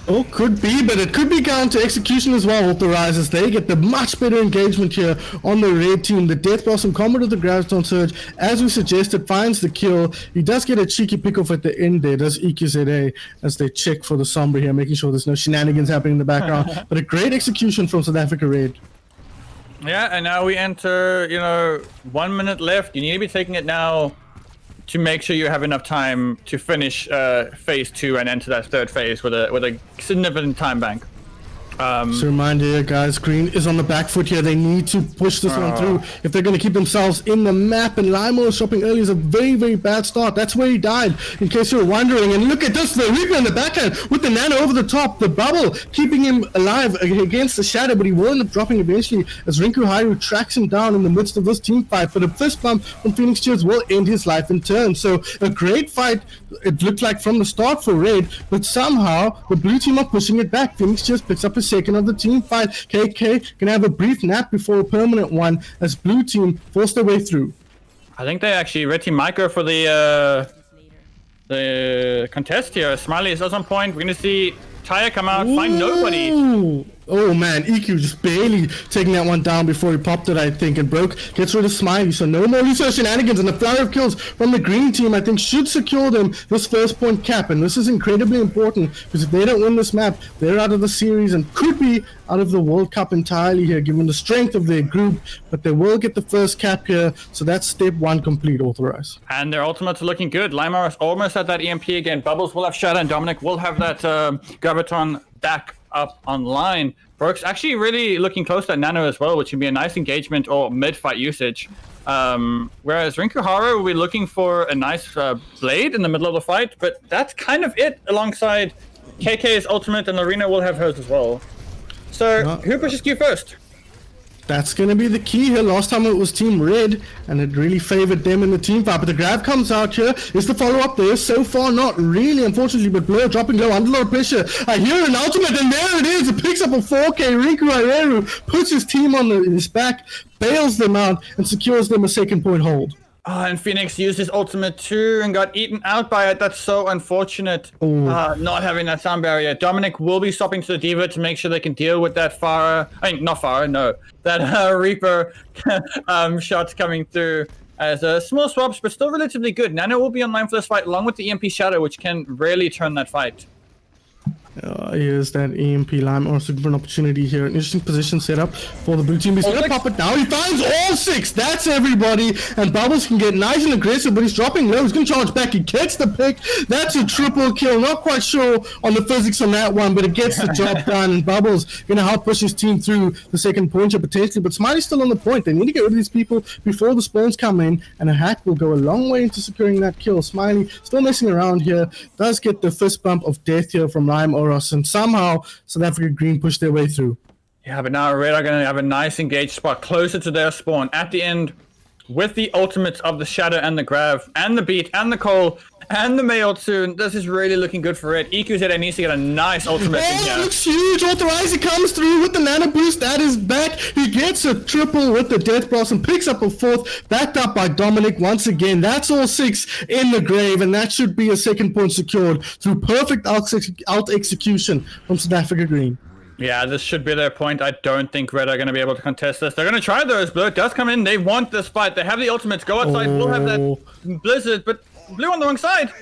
Oh, could be, but it could be down to execution as well. Authorizes they get the much better engagement here on the red team. The Death Blossom combo to the Graviton Surge, as we suggested, finds the kill. He does get a cheeky pick off at the end there, does EQZA, as they check for the Sombra here, making sure there's no shenanigans happening in the background. But a great execution from South Africa Red. Yeah, and now we enter, 1 minute left. You need to be taking it now to make sure you have enough time to finish phase 2 and enter that third phase with a significant time bank. Just a reminder here, guys, Green is on the back foot here. They need to push this one through if they're going to keep themselves in the map. And Limo shopping early is a very, very bad start. That's where he died, in case you're wondering. And look at this, the Reaper in the backhand with the Nano over the top. The bubble keeping him alive against the Shadow, but he will end up dropping eventually as Rinku Hairu tracks him down in the midst of this team fight. But a fist bump from Phoenix Cheers will end his life in turn. So a great fight, it looked like from the start for Red, but somehow the blue team are pushing it back. Phoenix Cheers picks up his second of the team fight. KK can have a brief nap before a permanent one as blue team forced their way through. I think they actually red team micro for the contest here. Smiley is also on point. We're gonna see Taya come out, find nobody. Oh man, EQ just barely taking that one down before he popped it, I think, and broke, gets rid of Smiley. So no more Lucio shenanigans, and the flurry of kills from the green team, I think, should secure them this first point cap. And this is incredibly important, because if they don't win this map, they're out of the series and could be out of the World Cup entirely here, given the strength of their group. But they will get the first cap here, so that's step 1 complete, authorized. And their ultimates are looking good. Lima is almost at that EMP again. Bubbles will have Shadow, and Dominic will have that Graviton back up online. Brooks actually really looking close to that Nano as well, which can be a nice engagement or mid-fight usage. Whereas Rinku Haru will be looking for a nice blade in the middle of the fight, but that's kind of it alongside KK's ultimate, and Arena will have hers as well. So who pushes Q first? That's going to be the key here. Last time it was Team Red, and it really favored them in the team fight. But the grab comes out here. Is the follow-up there? So far, not really, unfortunately. But Blur dropping low, under a lot of pressure. I hear an ultimate, and there it is. It picks up a 4K. Rinku Hairu puts his team on his back, bails them out, and secures them a second point hold. And Phoenix used his ultimate too and got eaten out by it. That's so unfortunate. Not having that sound barrier. Dominic will be stopping to the Diva to make sure they can deal with that that Reaper shots coming through as small swaps, but still relatively good. Nano will be online for this fight along with the EMP Shadow, which can really turn that fight. Here's that EMP Lime, also for an opportunity here. An interesting position set up for the blue team. He's going to pop it now. He finds all 6. That's everybody. And Bubbles can get nice and aggressive, but he's dropping low. He's going to charge back. He gets the pick. That's a triple kill. Not quite sure on the physics on that one, but it gets the job done. And Bubbles going to help push his team through the second point here potentially. But Smiley's still on the point. They need to get rid of these people before the spawns come in. And a hack will go a long way into securing that kill. Smiley still messing around here. Does get the fist bump of death here from Lime Oros. And somehow South Africa Green pushed their way through. Yeah, but now Red are going to have a nice engaged spot closer to their spawn at the end with the ultimates of the Shadow and the Grav and the Beat and the Cole and the Mail soon. This is really looking good for Red. EQZ needs to get a nice ultimate in here. It looks huge. Authorize, he comes through with the Nano Boost at his back. He gets a triple with the Death Blossom, picks up a 4th, backed up by Dominic once again. That's all 6 in the grave, and that should be a second point secured through perfect out execution from South Africa Green. Yeah, this should be their point. I don't think Red are going to be able to contest this. They're going to try though, as Blue does come in. They want this fight. They have the ultimates. Go outside. We'll have that Blizzard, but Blue on the wrong side.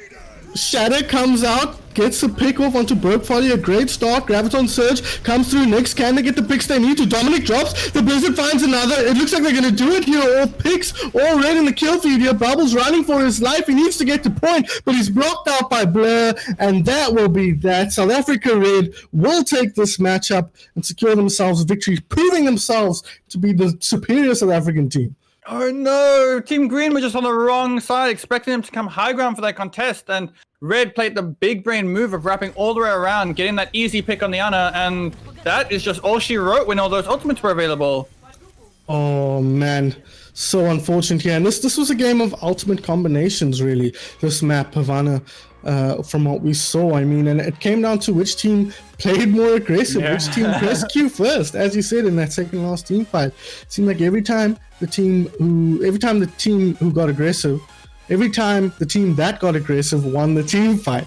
Shadow comes out, gets a pick off onto Broke Folly, a great start. Graviton Surge comes through next. Can they get the picks they need to? Dominic drops. The Blizzard finds another. It looks like they're going to do it here. All picks, all Red in the kill feed here. Bubbles running for his life. He needs to get to point, but he's blocked out by Blur, and that will be that. South Africa Red will take this matchup and secure themselves victory, proving themselves to be the superior South African team. Oh no, Team Green were just on the wrong side, expecting them to come high ground for that contest, and Red played the big brain move of wrapping all the way around, getting that easy pick on the Ana, and that is just all she wrote when all those ultimates were available. Oh man, so unfortunate here. And this was a game of ultimate combinations, really, this map, Havana, from what we saw. I mean, and it came down to which team played more aggressive, which team pressed Q first, as you said in that second last team fight. It seemed like every time the team who got aggressive, every time the team that got aggressive won the team fight.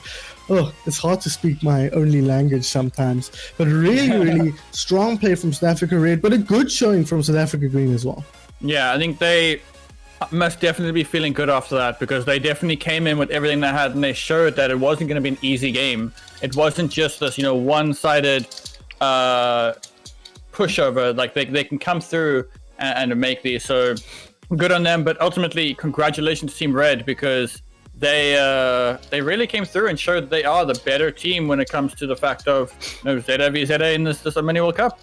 oh, it's hard to speak my only language sometimes. But really strong play from South Africa Red, but a good showing from South Africa Green as well. Yeah, I think they must definitely be feeling good after that, because they definitely came in with everything they had, and they showed that it wasn't going to be an easy game. It wasn't just this, one-sided pushover. Like they can come through and make these. So good on them. But ultimately, congratulations to Team Red, because they really came through and showed they are the better team when it comes to the fact of Zeta v Zeta in this Mini World Cup.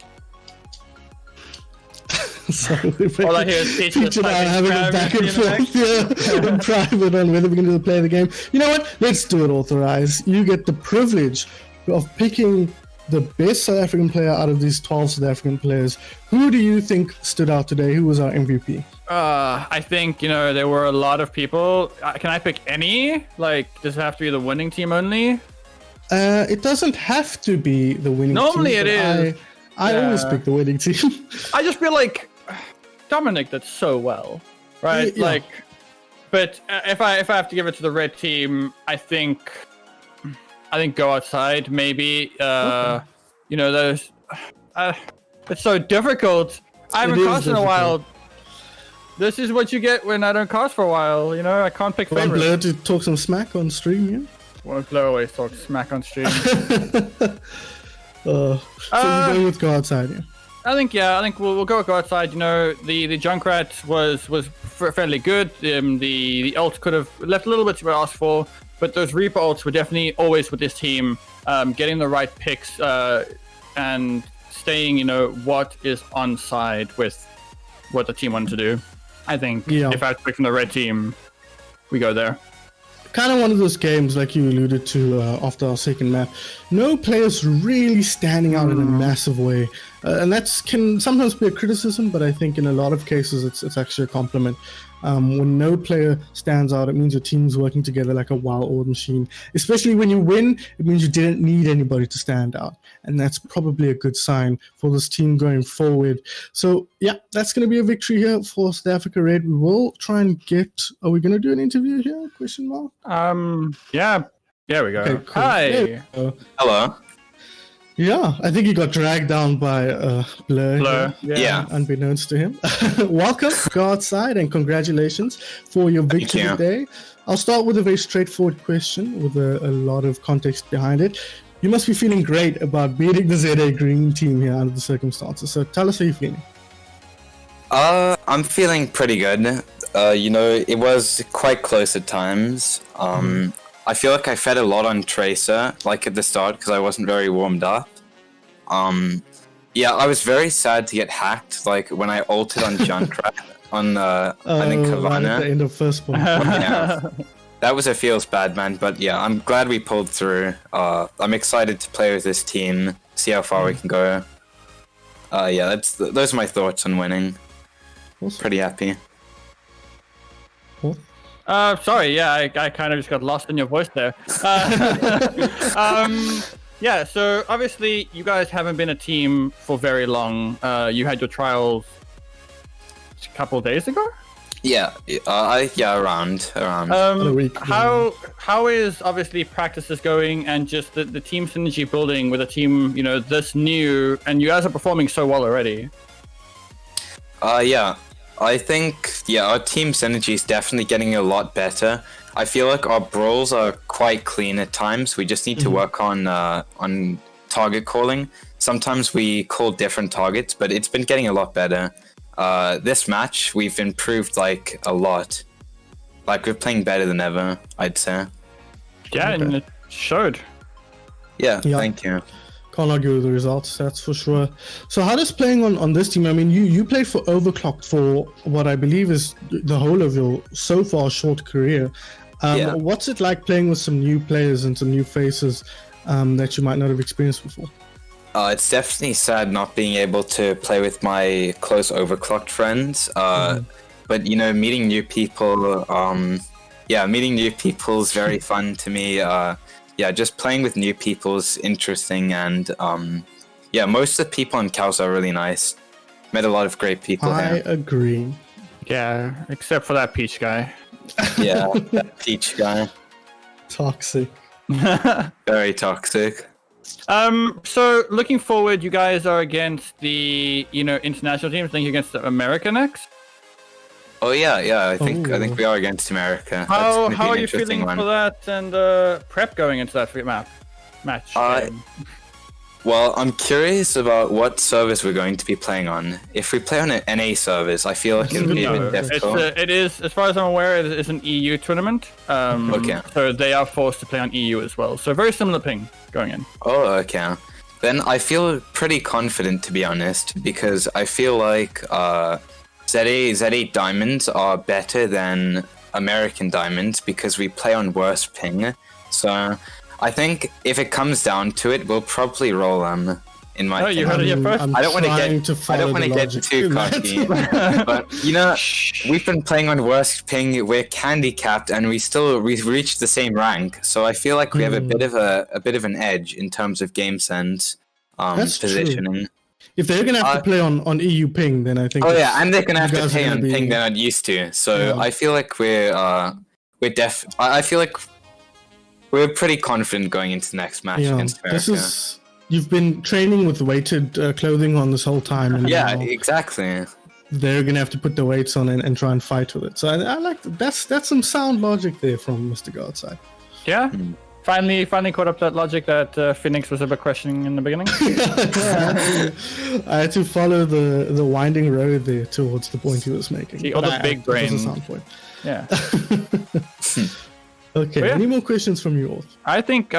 Sorry, All I hear is Peach and I having a back and forth here in private on whether we're going to play the game. You know what? Let's do it, Authorize. You get the privilege of picking the best South African player out of these 12 South African players. Who do you think stood out today? Who was our MVP? I think, there were a lot of people. Can I pick any? Like, does it have to be the winning team only? It doesn't have to be the winning team. Normally it is. I always pick the winning team. I just feel like Dominic did so well, right? Yeah. But if I have to give it to the red team, I think go outside maybe. Okay. Those. It's so difficult. I haven't cast in a while. This is what you get when I don't cast for a while. I can't pick Want favorites. Blur to talk some smack on stream, yeah? Well, Blur always talks smack on stream. So you go with go outside, yeah? I think we'll go outside. The Junkrat was fairly good. The ult could have left a little bit to ask for, but those Reaper ults were definitely always with this team, getting the right picks and staying, what is on side with what the team wanted to do. I think if I had to pick from the red team, we go there. Kind of one of those games, like you alluded to after our second map. No players really standing out in a massive way. And that can sometimes be a criticism, but I think in a lot of cases it's actually a compliment. When no player stands out, it means your team's working together like a well-oiled machine. Especially when you win, it means you didn't need anybody to stand out. And that's probably a good sign for this team going forward. So, yeah, that's going to be a victory here for South Africa Red. We will try and are we going to do an interview here? Question mark? Yeah. There we go. Okay, cool. Hi. Hello. Yeah, I think he got dragged down by Blur. Yeah. Unbeknownst to him. Welcome, go outside, and congratulations for your victory today. I'll start with a very straightforward question with a lot of context behind it. You must be feeling great about beating the ZA Green team here under the circumstances. So tell us how you're feeling. I'm feeling pretty good. It was quite close at times. I feel like I fed a lot on Tracer, like at the start, because I wasn't very warmed up. I was very sad to get hacked, like when I ulted on Junkrat on, I think, Kavana. Right at the end of first point. That was a feels bad, man, but yeah, I'm glad we pulled through. I'm excited to play with this team, see how far we can go. Those are my thoughts on winning. Awesome. Pretty happy. Cool. Sorry, I kind of just got lost in your voice there. So obviously you guys haven't been a team for very long. You had your trials a couple of days ago? Around. A week. How is obviously practices going and just the team synergy building with a team, this new, and you guys are performing so well already? I think, our team synergy is definitely getting a lot better. I feel like our brawls are quite clean at times. We just need to work on target calling. Sometimes we call different targets, but it's been getting a lot better. This match, we've improved, like, a lot. Like, we're playing better than ever, I'd say. Yeah, and it showed. Yeah, thank you. Can't argue with the results, that's for sure. So how does playing on this team, I mean, you played for Overclocked for what I believe is the whole of your so far short career. What's it like playing with some new players and some new faces that you might not have experienced before? It's definitely sad not being able to play with my close Overclocked friends. But, meeting new people, meeting new people is very fun to me. Just playing with new people is interesting, and most of the people in Chaos are really nice. Met a lot of great people here. I agree. Yeah, except for that Peach guy. Yeah, that Peach guy. Toxic. Very toxic. So looking forward, you guys are against the international teams. I think against America next. Oh yeah. I think Ooh. we are against America. That's How gonna be an are you interesting feeling one. for that and prep going into that match? Game? Well, I'm curious about what service we're going to be playing on. If we play on an NA service, I feel like it would be a No, bit difficult. it is, as far as I'm aware, it is an EU tournament. Okay. So they are forced to play on EU as well. So very similar ping going in. Oh, okay. Then I feel pretty confident, to be honest, because I feel like Z8 diamonds are better than American diamonds because we play on worse ping. So I think if it comes down to it, we'll probably roll them. In my Oh, you heard it here first. I'm I don't want to trying get follow the get logic too in that. cocky, but we've been playing on worst ping. We're handicapped, and we've reached the same rank. So I feel like we have a bit of an edge in terms of game sense, That's true. positioning. If they're gonna have to play on EU ping, then I think. Oh yeah, and they're gonna have you to guys are pay gonna on be- ping they're not used to. So Yeah. I feel like I feel like we're pretty confident going into the next match Yeah, against America. you've been training with weighted clothing on this whole time, and Yeah, now exactly. they're gonna have to put the weights on and try and fight with it. So I like that's some sound logic there from Mr. Godside. Yeah. Finally caught up that logic that Phoenix was a bit questioning in the beginning. I had to follow the winding road there towards the point he was making. See, all But the big that was a brain. sound point. Yeah. Okay, Yeah. any more questions from you all? I think,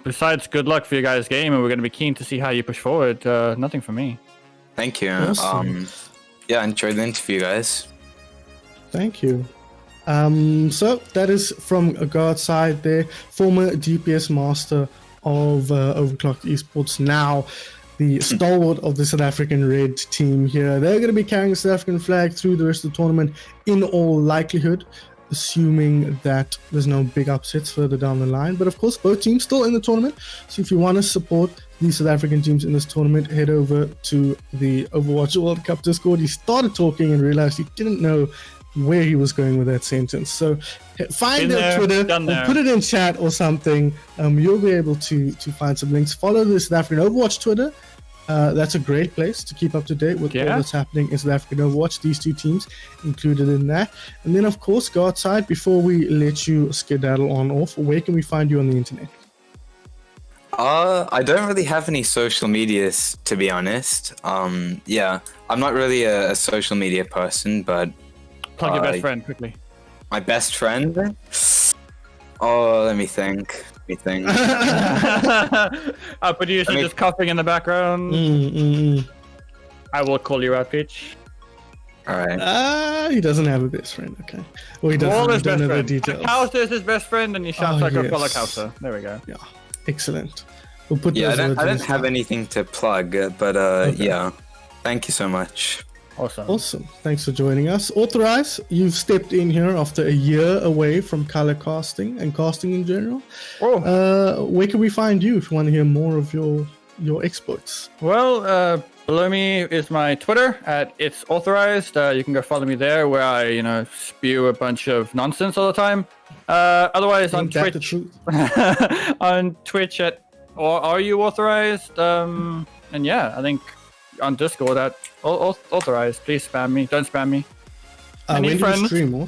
besides good luck for your guys' game, and we're going to be keen to see how you push forward, nothing for me. Thank you. Awesome. Yeah, enjoyed the interview, guys. Thank you. So that is from a guard side there, former DPS master of Overclocked Esports, now the stalwart of the South African Red team here. They're going to be carrying the South African flag through the rest of the tournament in all likelihood, assuming that there's no big upsets further down the line. But of course, both teams still in the tournament. So if you want to support the South African teams in this tournament, head over to the Overwatch World Cup Discord. He started talking and realized he didn't know where he was going with that sentence. So find Been their there, Twitter done or there. put it in chat or something. You'll be able to find some links. Follow the South African Overwatch Twitter. That's a great place to keep up to date with all that's happening in South African Overwatch. These two teams included in that. And then, of course, go outside before we let you skedaddle on off. Where can we find you on the internet? I don't really have any social medias, to be honest. Yeah, I'm not really a social media person, but Plug your best friend quickly. my best friend. Oh, let me think. Our producer I mean- just coughing in the background. Mm. I will call you out, Peach. All right. He doesn't have a best friend. Okay. Well, he doesn't. All We his don't best know the friend. details. Kausa is his best friend, and he shouts Oh, like a yes. fellow Kausa. There we go. Yeah. Excellent. We'll put Yeah, those words I in don't the have chat. anything to plug, but yeah. Thank you so much. Awesome. Awesome. Thanks for joining us. Authorize, you've stepped in here after a year away from color casting and casting in general. Oh. Where can we find you if you want to hear more of your exploits? Well, below me is my Twitter at It's Authorized. You can go follow me there, where I, spew a bunch of nonsense all the time. Otherwise, on Ain't that the Twitch, truth? on Twitch at or Are You Authorized? And yeah, I think on Discord at Authorized. Please spam me. Don't spam me. When do you friends? stream? Or?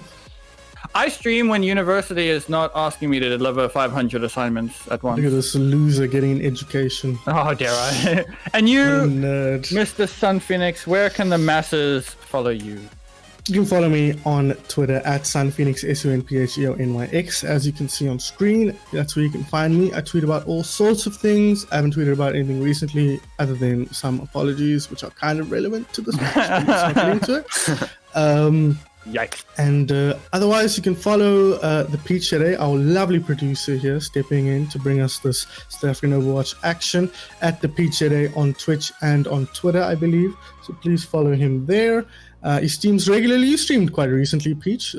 I stream when university is not asking me to deliver 500 assignments at once. Look at this loser getting an education. Oh, dare I? And you, Nerd. Mr. Sun Phoenix, where can the masses follow you? You can follow me on Twitter at SunPhoenix, SUNPHEONYX. As you can see on screen, that's where you can find me. I tweet about all sorts of things. I haven't tweeted about anything recently other than some apologies, which are kind of relevant to this match. Let's not get into it. Yikes. And otherwise, you can follow the Peach today, our lovely producer here, stepping in to bring us this South African Overwatch action at the Peach today on Twitch and on Twitter, I believe. So please follow him there. He streams regularly. You streamed quite recently, Peach.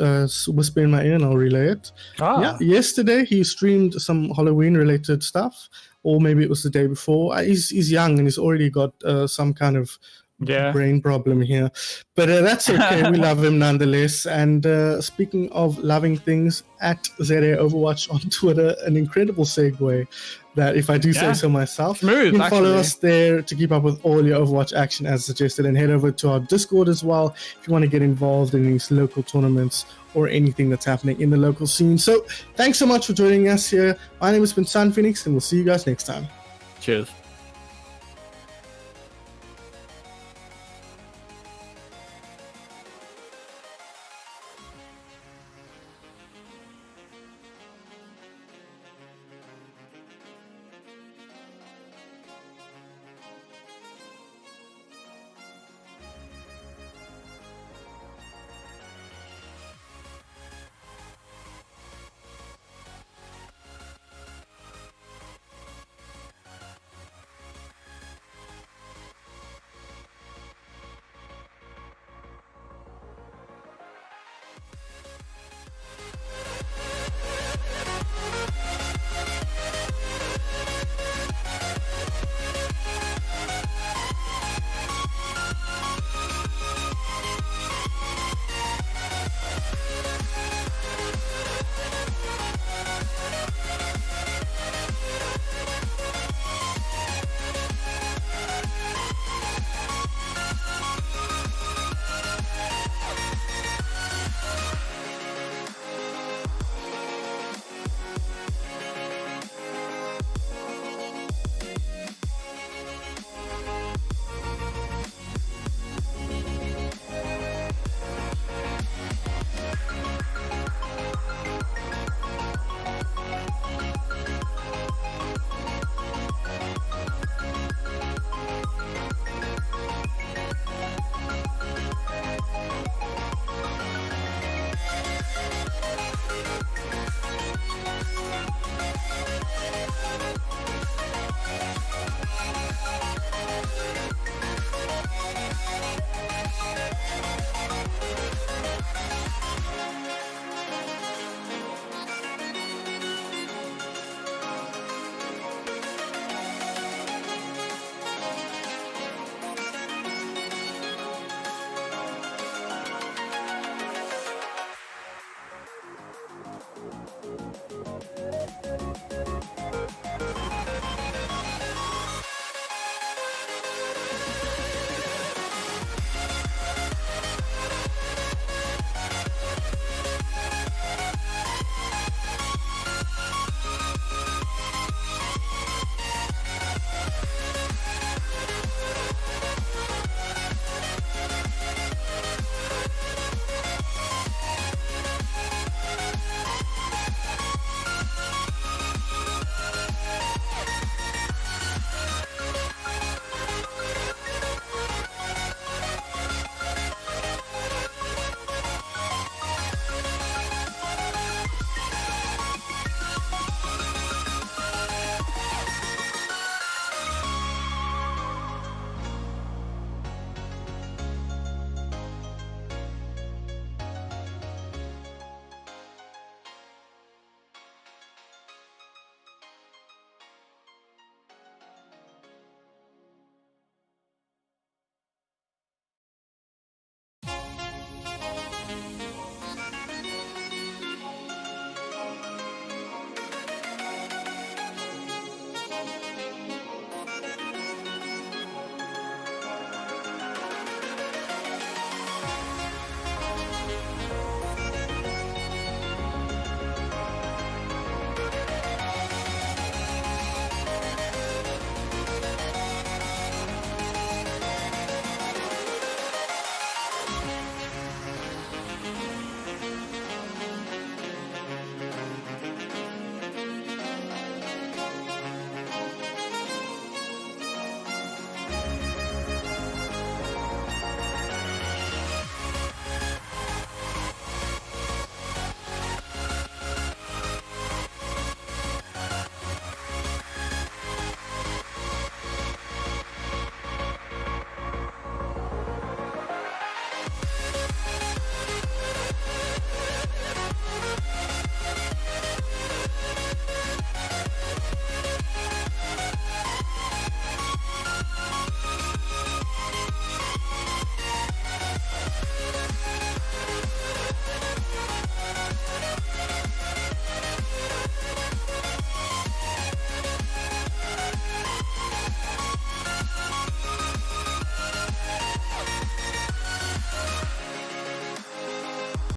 Whisper in my ear and I'll relay it. Yeah, yesterday he streamed some Halloween-related stuff, or maybe it was the day before. He's young and he's already got some kind of brain problem here. But that's okay. We love him nonetheless. And speaking of loving things, at ZA Overwatch on Twitter, an incredible segue that, if I do say so myself, Smooth, you can follow actually. us there to keep up with all your Overwatch action as suggested, and head over to our Discord as well if you want to get involved in these local tournaments or anything that's happening in the local scene. So thanks so much for joining us here. My name has been Sun Phoenix, and we'll see you guys next time. Cheers.